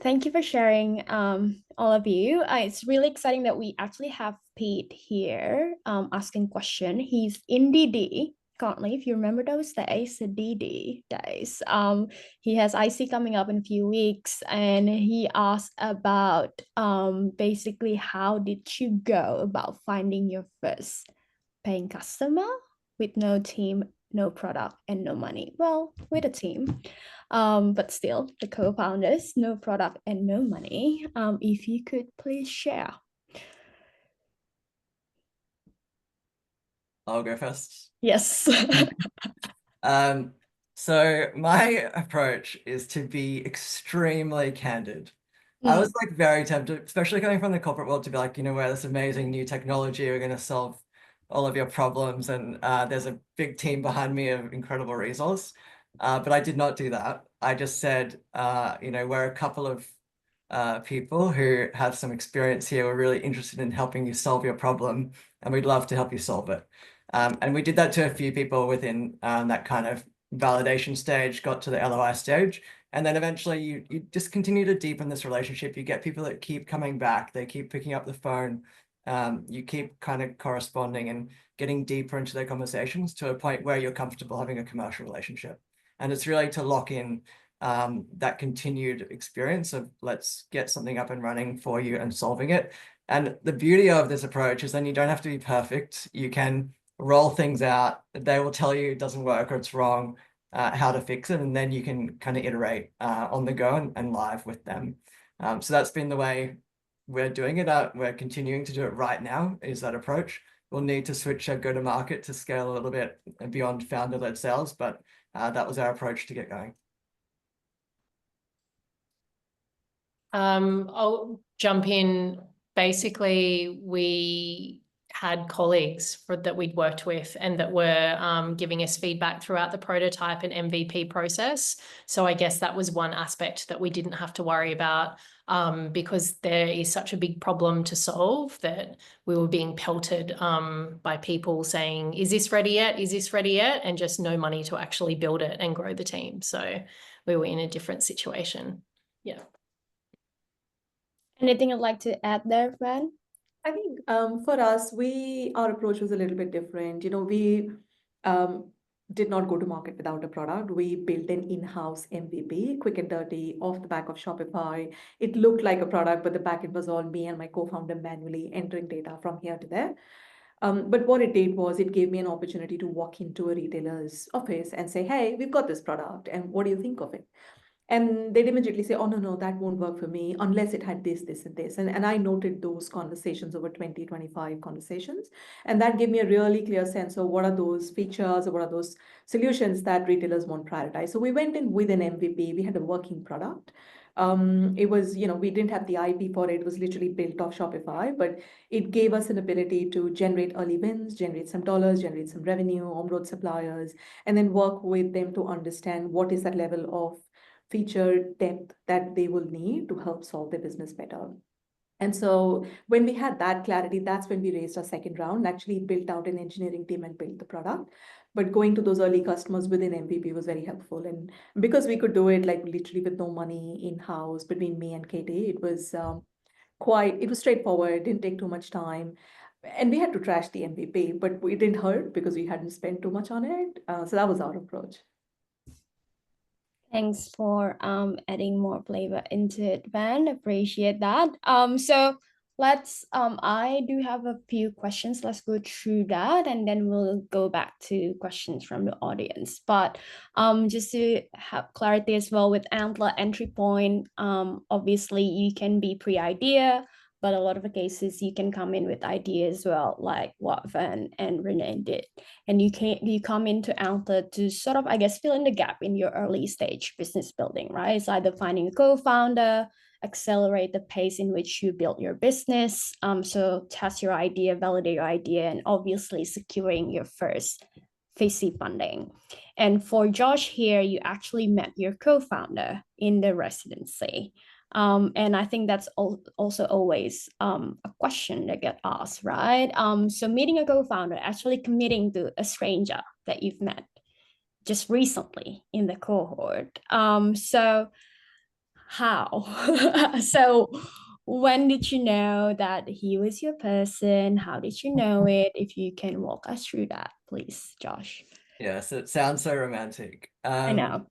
thank you for sharing, all of you. It's really exciting that we actually have Pete here asking question. He's in DD currently, if you remember those days, the DD days. He has IC coming up in a few weeks, and he asked about basically how did you go about finding your first paying customer with no team, no product, and no money? Well, with a team, but still the co-founders, no product and no money. If you could please share. I'll go first. Yes. So my approach is to be extremely candid. I was like very tempted, especially coming from the corporate world, to be like, we're this amazing new technology, we're going to solve all of your problems, and there's a big team behind me of incredible resource. But I did not do that. I just said, we're a couple of people who have some experience here. We're really interested in helping you solve your problem, and we'd love to help you solve it. And we did that to a few people within that kind of validation stage, got to the LOI stage. And then eventually you just continue to deepen this relationship. You get people that keep coming back. They keep picking up the phone. You keep kind of corresponding and getting deeper into their conversations to a point where you're comfortable having a commercial relationship. And it's really to lock in that continued experience of let's get something up and running for you and solving it. And the beauty of this approach is then you don't have to be perfect. You can roll things out. They will tell you it doesn't work or it's wrong, how to fix it, and then you can kind of iterate on the go and live with them. So that's been the way we're doing it. We're continuing to do it right now, is that approach. We'll need to switch our go-to-market to scale a little bit beyond founder-led sales, but that was our approach to get going. I'll jump in. Basically, we had colleagues that we'd worked with and that were giving us feedback throughout the prototype and MVP process. So I guess that was one aspect that we didn't have to worry about, because there is such a big problem to solve that we were being pelted by people saying, is this ready yet? Is this ready yet? And just no money to actually build it and grow the team. So we were in a different situation. Yeah. Anything I'd like to add there, Van? I think for us, our approach was a little bit different. We did not go to market without a product. We built an in-house MVP, quick and dirty, off the back of Shopify. It looked like a product, but the backend was all me and my co-founder manually entering data from here to there. But what it did was it gave me an opportunity to walk into a retailer's office and say, hey, we've got this product, and what do you think of it? And they'd immediately say, oh, no, that won't work for me unless it had this, this, and this. And I noted those conversations over 20, 25 conversations. And that gave me a really clear sense of what are those features or what are those solutions that retailers won't prioritize. So we went in with an MVP. We had a working product. It was, we didn't have the IP for it. It was literally built off Shopify, but it gave us an ability to generate early wins, generate some dollars, generate some revenue, on-road suppliers, and then work with them to understand what is that level of feature depth that they will need to help solve their business better. And so when we had that clarity, that's when we raised our second round, actually built out an engineering team and built the product. But going to those early customers within MVP was very helpful. And because we could do it like literally with no money in-house between me and Katie, it was straightforward, didn't take too much time. And we had to trash the MVP, but it didn't hurt because we hadn't spent too much on it. So that was our approach. Thanks for adding more flavor into it, Van. Appreciate that. So I do have a few questions. Let's go through that and then we'll go back to questions from the audience. But just to have clarity as well with Antler entry point, obviously you can be pre-idea, but a lot of the cases you can come in with idea as well, like what Van and Renee did. And you come into Antler to sort of, I guess, fill in the gap in your early stage business building, right? It's either finding a co-founder, accelerate the pace in which you build your business. So test your idea, validate your idea, and obviously securing your first VC funding. And for Josh here, you actually met your co-founder in the residency. And I think that's also always a question that get asked, right? So meeting a co-founder, actually committing to a stranger that you've met just recently in the cohort. So how? So when did you know that he was your person? How did you know it? If you can walk us through that, please, Josh. Yes, it sounds so romantic. I know.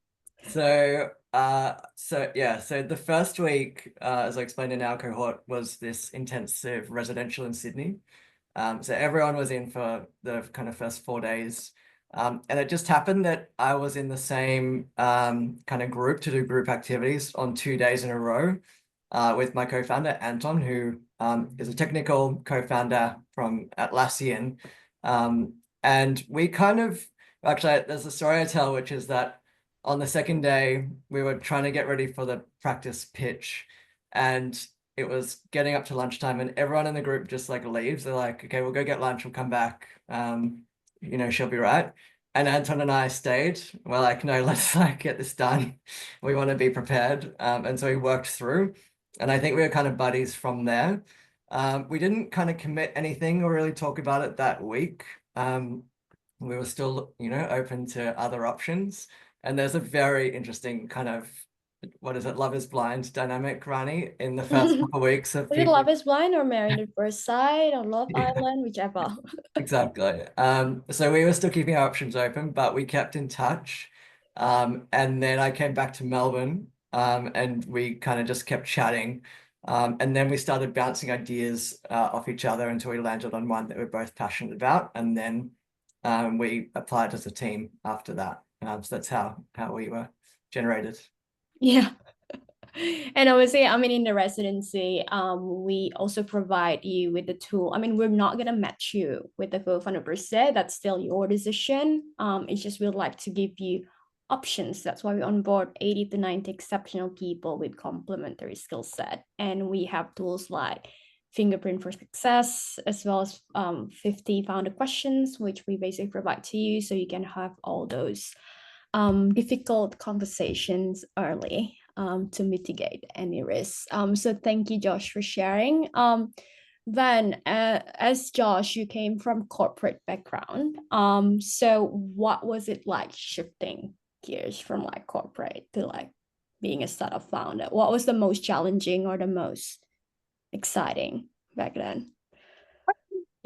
So the first week, as I explained in our cohort, was this intensive residential in Sydney. So everyone was in for the kind of first 4 days. And it just happened that I was in the same kind of group to do group activities on 2 days in a row with my co-founder, Anton, who is a technical co-founder from Atlassian. And we kind of, actually, there's a story I tell, which is that on the second day, we were trying to get ready for the practice pitch. And it was getting up to lunchtime and everyone in the group just like leaves. They're like, okay, we'll go get lunch, we'll come back. She'll be right. And Anton and I stayed. We're like, no, let's like get this done. We want to be prepared. And so we worked through. And I think we were kind of buddies from there. We didn't kind of commit anything or really talk about it that week. We were still, open to other options. And there's a very interesting kind of, what is it, Love is Blind dynamic, Rani, in the first couple of weeks of Was it people. Love is Blind or Married at First Sight or Love Island, whichever? Exactly. So we were still keeping our options open, but we kept in touch. And then I came back to Melbourne, and we kind of just kept chatting. And then we started bouncing ideas off each other until we landed on one that we're both passionate about. And then we applied as a team after that. So that's how we were generated. Yeah. And obviously, I mean, in the residency, we also provide you with the tool. I mean, we're not gonna match you with the co-founder per se. That's still your decision. It's just we'd like to give you options. That's why we onboard 80 to 90 exceptional people with complementary skill set. And we have tools like Fingerprint for Success, as well as 50 founder questions, which we basically provide to you so you can have all those difficult conversations early to mitigate any risks. So thank you, Josh, for sharing. Then, as Josh, you came from corporate background. So what was it like shifting gears from like corporate to like being a startup founder? What was the most challenging or the most exciting back then?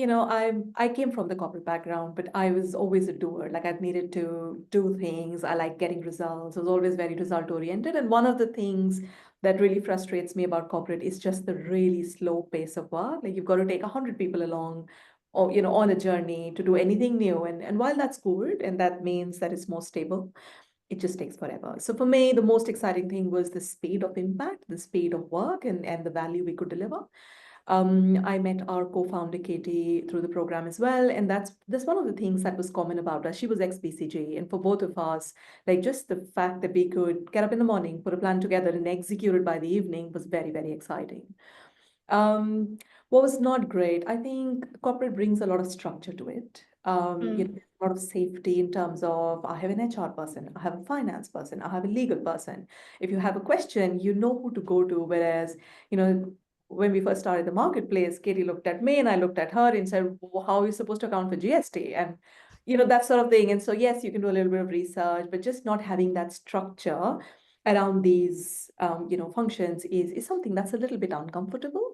I came from the corporate background, but I was always a doer. Like I've needed to do things. I like getting results. I was always very result oriented. And one of the things that really frustrates me about corporate is just the really slow pace of work. Like you've got to take 100 people along or, on a journey to do anything new. And while that's good, and that means that it's more stable, it just takes forever. So for me, the most exciting thing was the speed of impact, the speed of work and the value we could deliver. I met our co-founder Katie through the program as well, and that's one of the things that was common about us. She was ex-BCG, and for both of us, like just the fact that we could get up in the morning, put a plan together, and execute it by the evening was very, very exciting. What was not great, I think corporate brings a lot of structure to it. A lot of safety in terms of I have an HR person, I have a finance person, I have a legal person. If you have a question, you know who to go to. Whereas, when we first started the marketplace, Katie looked at me and I looked at her and said, well, how are you supposed to account for GST? And, that sort of thing. And so, yes, you can do a little bit of research, but just not having that structure around these, functions is something that's a little bit uncomfortable.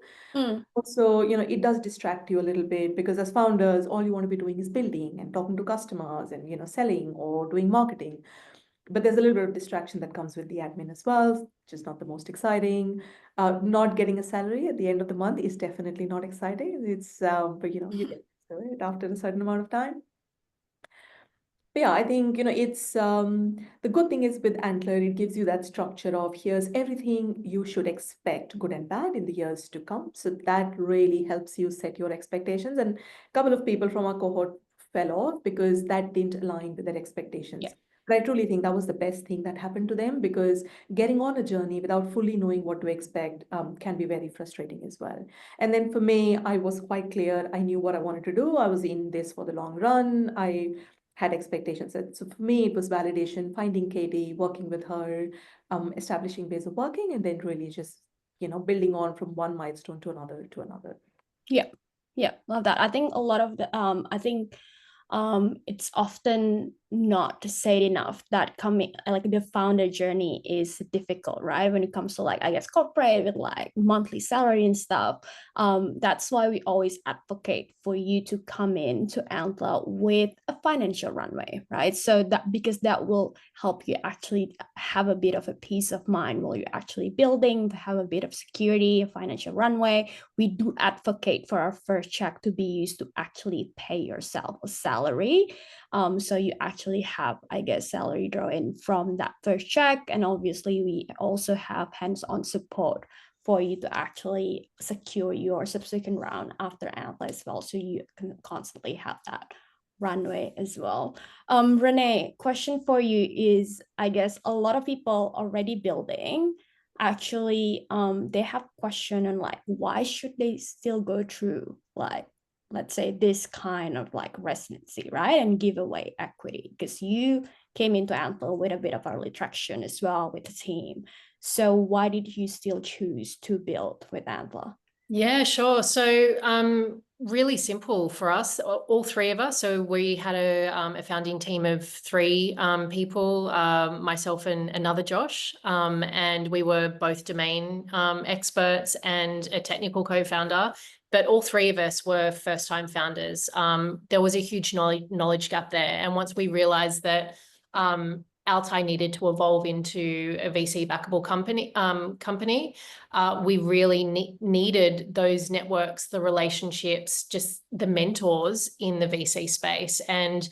Also, it does distract you a little bit because as founders, all you want to be doing is building and talking to customers and, selling or doing marketing. but there's a little bit of distraction that comes with the admin as well, which is not the most exciting. Not getting a salary at the end of the month is definitely not exciting. It's, but you know, you get to it after a certain amount of time. But yeah, I think, you know, it's the good thing is with Antler, it gives you that structure of here's everything you should expect, good and bad, in the years to come. So that really helps you set your expectations. And a couple of people from our cohort fell off because that didn't align with their expectations. Yeah. But I truly think that was the best thing that happened to them, because getting on a journey without fully knowing what to expect can be very frustrating as well. And then for me, I was quite clear. I knew what I wanted to do. I was in this for the long run. I had expectations. So for me, it was validation, finding Katie, working with her, establishing ways of working, and then really just, you know, building on from one milestone to another to another. Yeah, love that. I think a lot of the it's often not said enough that coming like the founder journey is difficult, right? When it comes to like, I guess, corporate with like monthly salary and stuff. That's why we always advocate for you to come in to Antler with a financial runway, right? So that, because that will help you actually have a bit of a peace of mind while you're actually building, to have a bit of security, a financial runway. We do advocate for our first check to be used to actually pay yourself a salary. So you actually have, I guess, salary draw in from that first check. And obviously we also have hands-on support for you to actually secure your subsequent round after Antler as well. So you can constantly have that runway as well. Renee, question for you is, I guess a lot of people already building, actually they have question on like, why should they still go through like, let's say, this kind of like residency, right? And give away equity, because you came into Antler with a bit of early traction as well with the team. So why did you still choose to build with Antler? Yeah, sure. So really simple for us, all three of us. So we had a founding team of three people, myself and another Josh, and we were both domain experts and a technical co-founder. But all three of us were first-time founders. There was a huge knowledge gap there. And once we realized that Altai needed to evolve into a VC backable company, we really needed those networks, the relationships, just the mentors in the VC space. And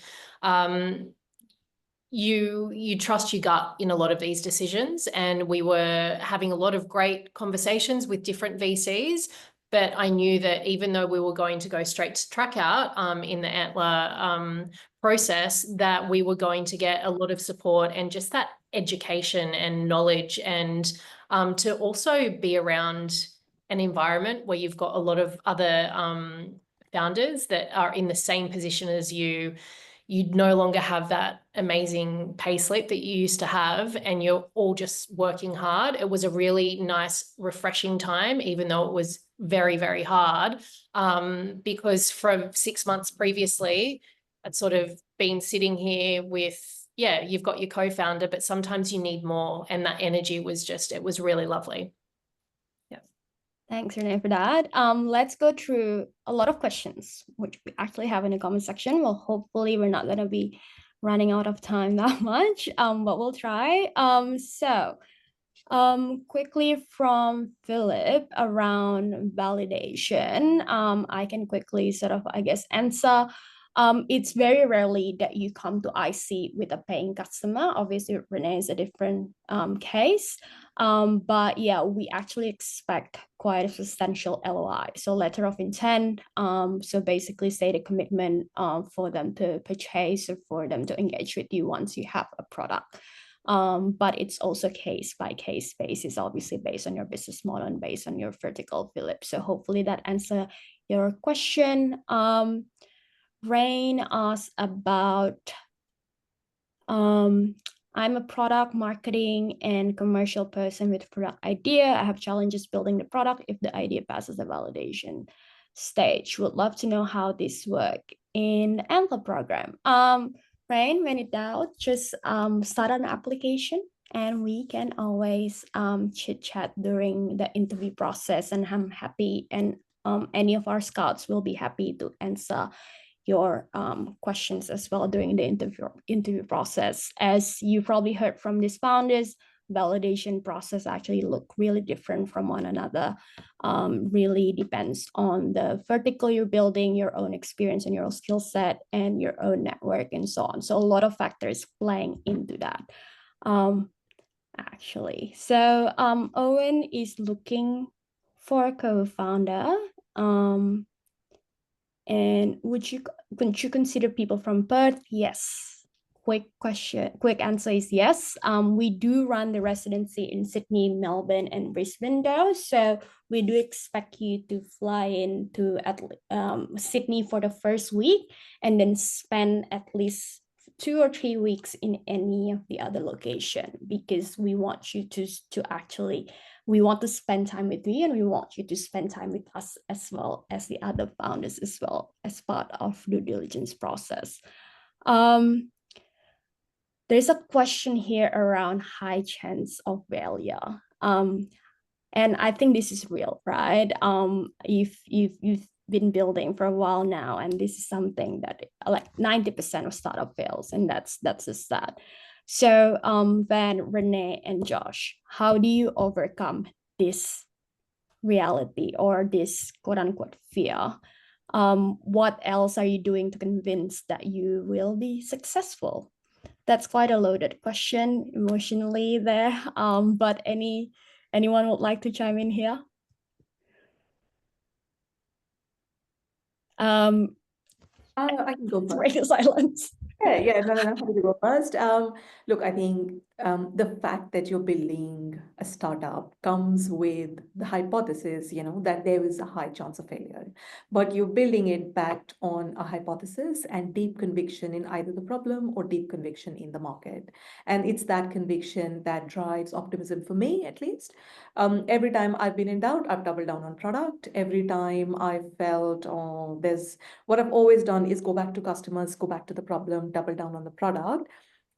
you trust your gut in a lot of these decisions. And we were having a lot of great conversations with different VCs. But I knew that even though we were going to go straight to track out in the Antler process, that we were going to get a lot of support and just that education and knowledge, and to also be around an environment where you've got a lot of other founders that are in the same position as you. You'd no longer have that amazing pay slip that you used to have, and you're all just working hard. It was a really nice, refreshing time, even though it was very, very hard, because from 6 months previously, I'd sort of been sitting here with, yeah, you've got your co-founder, but sometimes you need more. And that energy was just, it was really lovely. Thanks, Renee, for that. Let's go through a lot of questions, which we actually have in the comment section. Well, hopefully we're not going to be running out of time that much, but we'll try. Quickly from Philip around validation, I can quickly sort of, I guess, answer. It's very rarely that you come to IC with a paying customer. Obviously, Renee is a different case. But yeah, we actually expect quite a substantial LOI. So letter of intent. So basically stated commitment for them to purchase or for them to engage with you once you have a product. But it's also case by case basis, obviously based on your business model and based on your vertical, Philip. So hopefully that answers your question. Rain asked about, I'm a product marketing and commercial person with product idea. I have challenges building the product if the idea passes the validation stage. Would love to know how this work in the Antler program. Rain, when in doubt, just start an application and we can always chit chat during the interview process, and I'm happy, and any of our scouts will be happy to answer your questions as well during the interview process. As you probably heard from these founders, validation process actually look really different from one another. Really depends on the vertical you're building, your own experience and your own skill set and your own network and so on. So a lot of factors playing into that. Actually, so Owen is looking for a co-founder. And would you consider people from Perth? Yes. Quick answer is yes. We do run the residency in Sydney, Melbourne, and Brisbane though. So we do expect you to fly into Sydney for the first week and then spend at least 2 or 3 weeks in any of the other location, because we want you to actually, we want to spend time with you and we want you to spend time with us as well as the other founders as well as part of due diligence process. There's a question here around high chance of failure. And I think this is real, right? You've been building for a while now, and this is something that like 90% of startup fails, and that's a stat. So Van, Renee, and Josh, how do you overcome this reality or this quote unquote fear? What else are you doing to convince that you will be successful? That's quite a loaded question emotionally there. But anyone would like to chime in here? I can go first. Radio silence. Yeah, no, I'm happy to go first. Look, I think the fact that you're building a startup comes with the hypothesis, that there is a high chance of failure, but you're building it backed on a hypothesis and deep conviction in either the problem or deep conviction in the market. And it's that conviction that drives optimism for me, at least. Every time I've been in doubt, I've doubled down on product. Every time I felt, what I've always done is go back to customers, go back to the problem, double down on the product.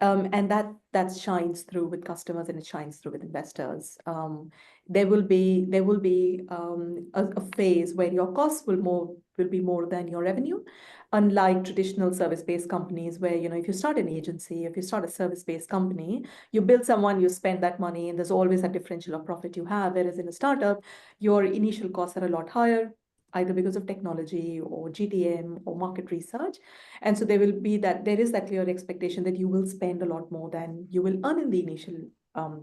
And that shines through with customers and it shines through with investors. There will be a phase where your costs will be more than your revenue. Unlike traditional service-based companies where, if you start an agency, if you start a service-based company, you build someone, you spend that money, and there's always a differential of profit you have. Whereas in a startup, your initial costs are a lot higher, either because of technology or GTM or market research. And so there is that clear expectation that you will spend a lot more than you will earn in the initial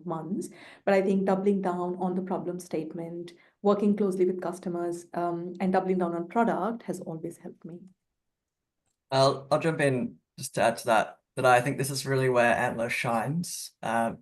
months. But I think doubling down on the problem statement, working closely with customers, and doubling down on product has always helped me. I'll jump in just to add to that I think this is really where Antler shines.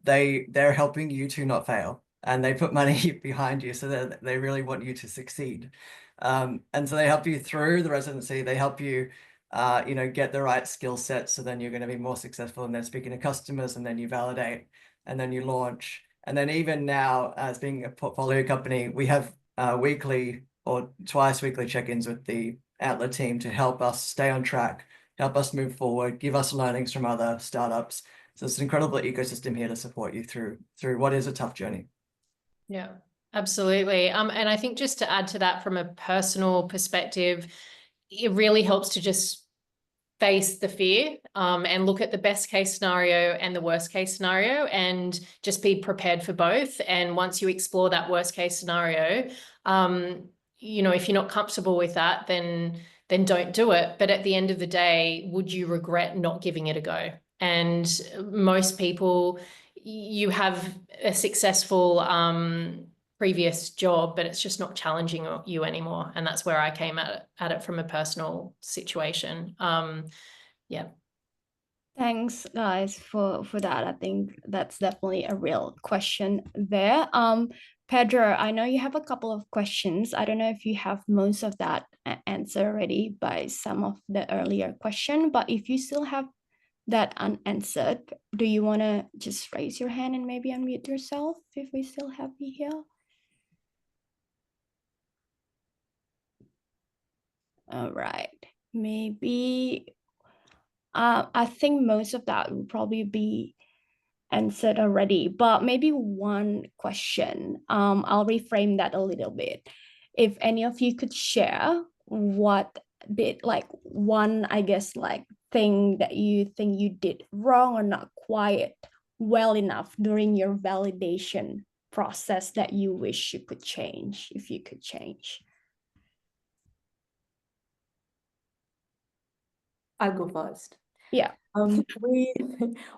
They're helping you to not fail, and they put money behind you, so they really want you to succeed. And so they help you through the residency. They help you, get the right skill set, so then you're going to be more successful. And then speaking to customers, and then you validate, and then you launch. And then even now, as being a portfolio company, we have weekly or twice weekly check-ins with the Antler team to help us stay on track, help us move forward, give us learnings from other startups. So it's an incredible ecosystem here to support you through what is a tough journey. Yeah, absolutely. And I think just to add to that from a personal perspective, it really helps to just face the fear and look at the best case scenario and the worst case scenario and just be prepared for both. And once you explore that worst case scenario, if you're not comfortable with that, then don't do it. But at the end of the day, would you regret not giving it a go? And most people, you have a successful previous job, but it's just not challenging you anymore. And that's where I came at it from a personal situation. Yeah. Thanks, guys, for that. I think that's definitely a real question there. Pedro, I know you have a couple of questions. I don't know if you have most of that answer already by some of the earlier question, but if you still have that unanswered, do you want to just raise your hand and maybe unmute yourself if we still have you here? All right, maybe I think most of that will probably be answered already, but maybe one question. I'll reframe that a little bit. If any of you could share what bit like one, I guess, like thing that you think you did wrong or not quite well enough during your validation process that you wish you could change, if you could change? I'll go first. Yeah. We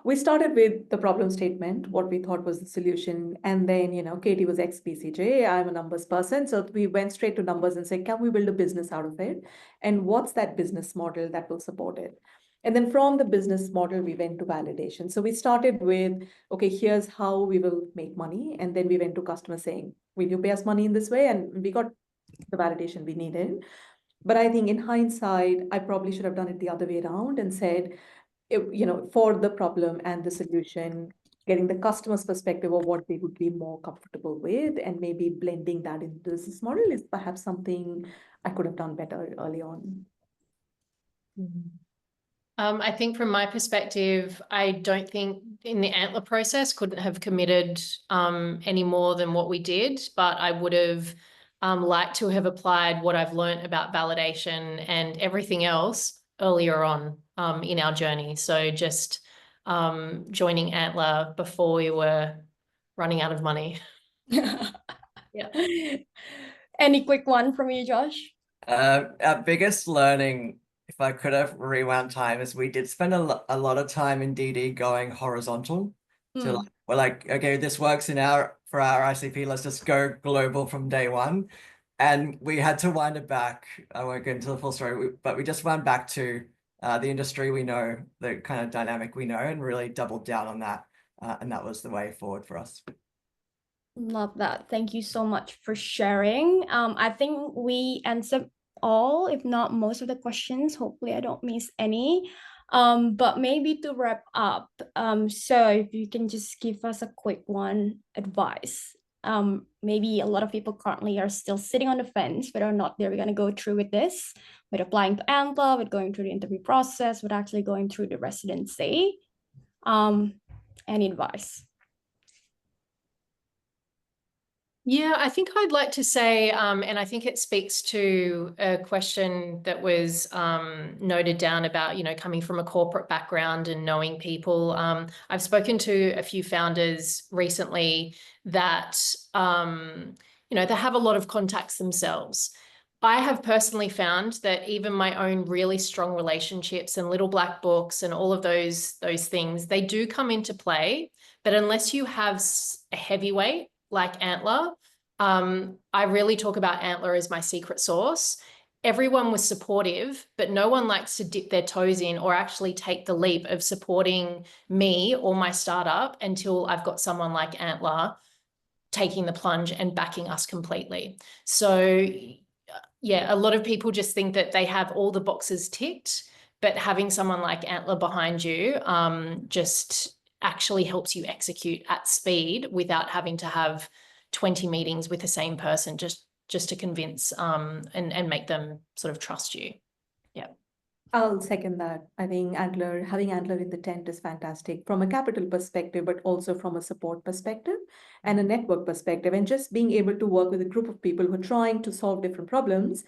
we started with the problem statement, what we thought was the solution, and then Katie was ex-BCJ, I'm a numbers person, so we went straight to numbers and said, can we build a business out of it? And what's that business model that will support it? And then from the business model, we went to validation. So we started with, okay, here's how we will make money, and then we went to customers saying, will you pay us money in this way? And we got the validation we needed. But I think in hindsight, I probably should have done it the other way around and said, for the problem and the solution, getting the customer's perspective of what they would be more comfortable with, and maybe blending that into the business model is perhaps something I could have done better early on. I think from my perspective, I don't think in the Antler process couldn't have committed any more than what we did, but I would have liked to have applied what I've learned about validation and everything else earlier on in our journey. So just joining Antler before we were running out of money. Yeah. Any quick one from you, Josh? Our biggest learning, if I could have rewound time, is we did spend a lot of time in DD going horizontal. So we're like, okay, this works for our ICP, let's just go global from day one. And we had to wind it back. I won't get into the full story, but we just wound back to the industry we know, the kind of dynamic we know, and really doubled down on that. And that was the way forward for us. Love that. Thank you so much for sharing. I think we answered all, if not most of the questions. Hopefully I don't miss any. But maybe to wrap up, so if you can just give us a quick one advice. Maybe a lot of people currently are still sitting on the fence whether or not they're going to go through with this, with applying to Antler, with going through the interview process, with actually going through the residency. Any advice? Yeah, I think I'd like to say, and I think it speaks to a question that was noted down about, coming from a corporate background and knowing people. I've spoken to a few founders recently that, they have a lot of contacts themselves. I have personally found that even my own really strong relationships and little black books and all of those things, they do come into play. But unless you have a heavyweight like Antler, I really talk about Antler as my secret sauce. Everyone was supportive, but no one likes to dip their toes in or actually take the leap of supporting me or my startup until I've got someone like Antler taking the plunge and backing us completely. So yeah, a lot of people just think that they have all the boxes ticked, but having someone like Antler behind you just actually helps you execute at speed without having to have 20 meetings with the same person just to convince and make them sort of trust you. Yeah. I'll second that. I think having Antler in the tent is fantastic from a capital perspective, but also from a support perspective and a network perspective, and just being able to work with a group of people who are trying to solve different problems,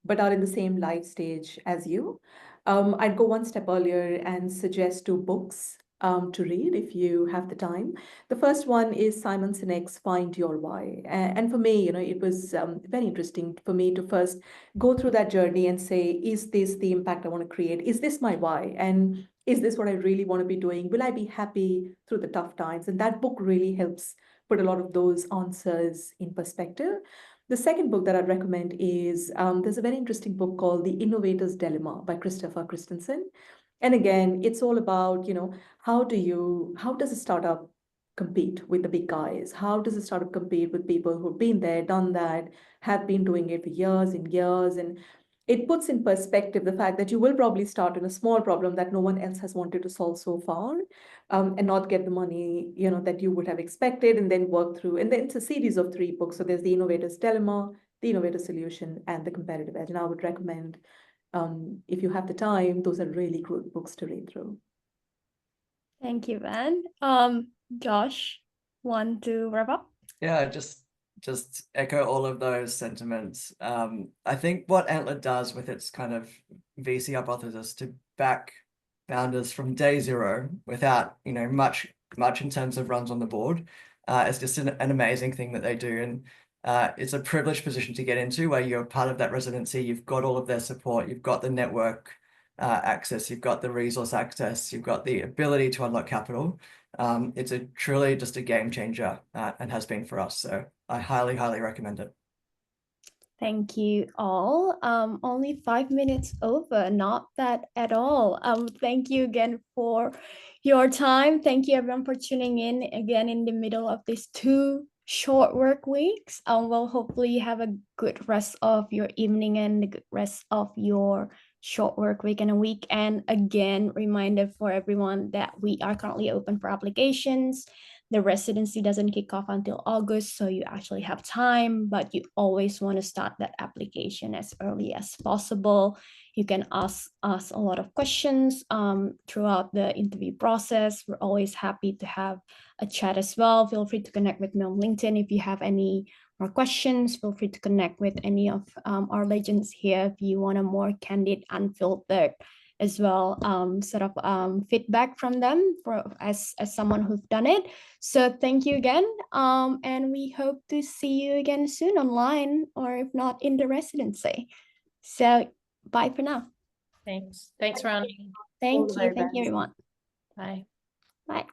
but are in the same life stage as you. I'd go one step earlier and suggest 2 books to read if you have the time. The first one is Simon Sinek's Find Your Why. And for me, it was very interesting for me to first go through that journey and say, is this the impact I want to create? Is this my why? And is this what I really want to be doing? Will I be happy through the tough times? And that book really helps put a lot of those answers in perspective. The second book that I'd recommend is there's a very interesting book called The Innovator's Dilemma by Christopher Christensen. And again, it's all about, how does a startup compete with the big guys? How does a startup compete with people who've been there, done that, have been doing it for years and years? And it puts in perspective the fact that you will probably start in a small problem that no one else has wanted to solve so far, and not get the money, that you would have expected, and then work through. And then it's a series of 3 books. So there's The Innovator's Dilemma, The Innovator Solution, and The Competitive Edge. And I would recommend, if you have the time, those are really good books to read through. Thank you, Van. Josh, want to wrap up? Yeah, just just echo all of those sentiments. I think what Antler does with its kind of VC hypothesis to back founders from day zero without, much in terms of runs on the board, is just an amazing thing that they do. And it's a privileged position to get into where you're part of that residency. You've got all of their support. You've got the network access. You've got the resource access. You've got the ability to unlock capital. It's truly just a game changer and has been for us. So I highly, highly recommend it. Thank you all. Only 5 minutes over, not bad at all. Thank you again for your time. Thank you everyone for tuning in again in the middle of these 2 short work weeks. Well, hopefully you have a good rest of your evening and a good rest of your short work week and a week. And again, reminder for everyone that we are currently open for applications. The residency doesn't kick off until August, so you actually have time, but you always want to start that application as early as possible. You can ask us a lot of questions throughout the interview process. We're always happy to have a chat as well. Feel free to connect with me on LinkedIn if you have any more questions. Feel free to connect with any of our legends here if you want a more candid, unfiltered as well sort of feedback from them as someone who's done it. So thank you again, and we hope to see you again soon online, or if not in the residency. So bye for now. Thanks, Ron. Thank you everyone. Bye. Bye.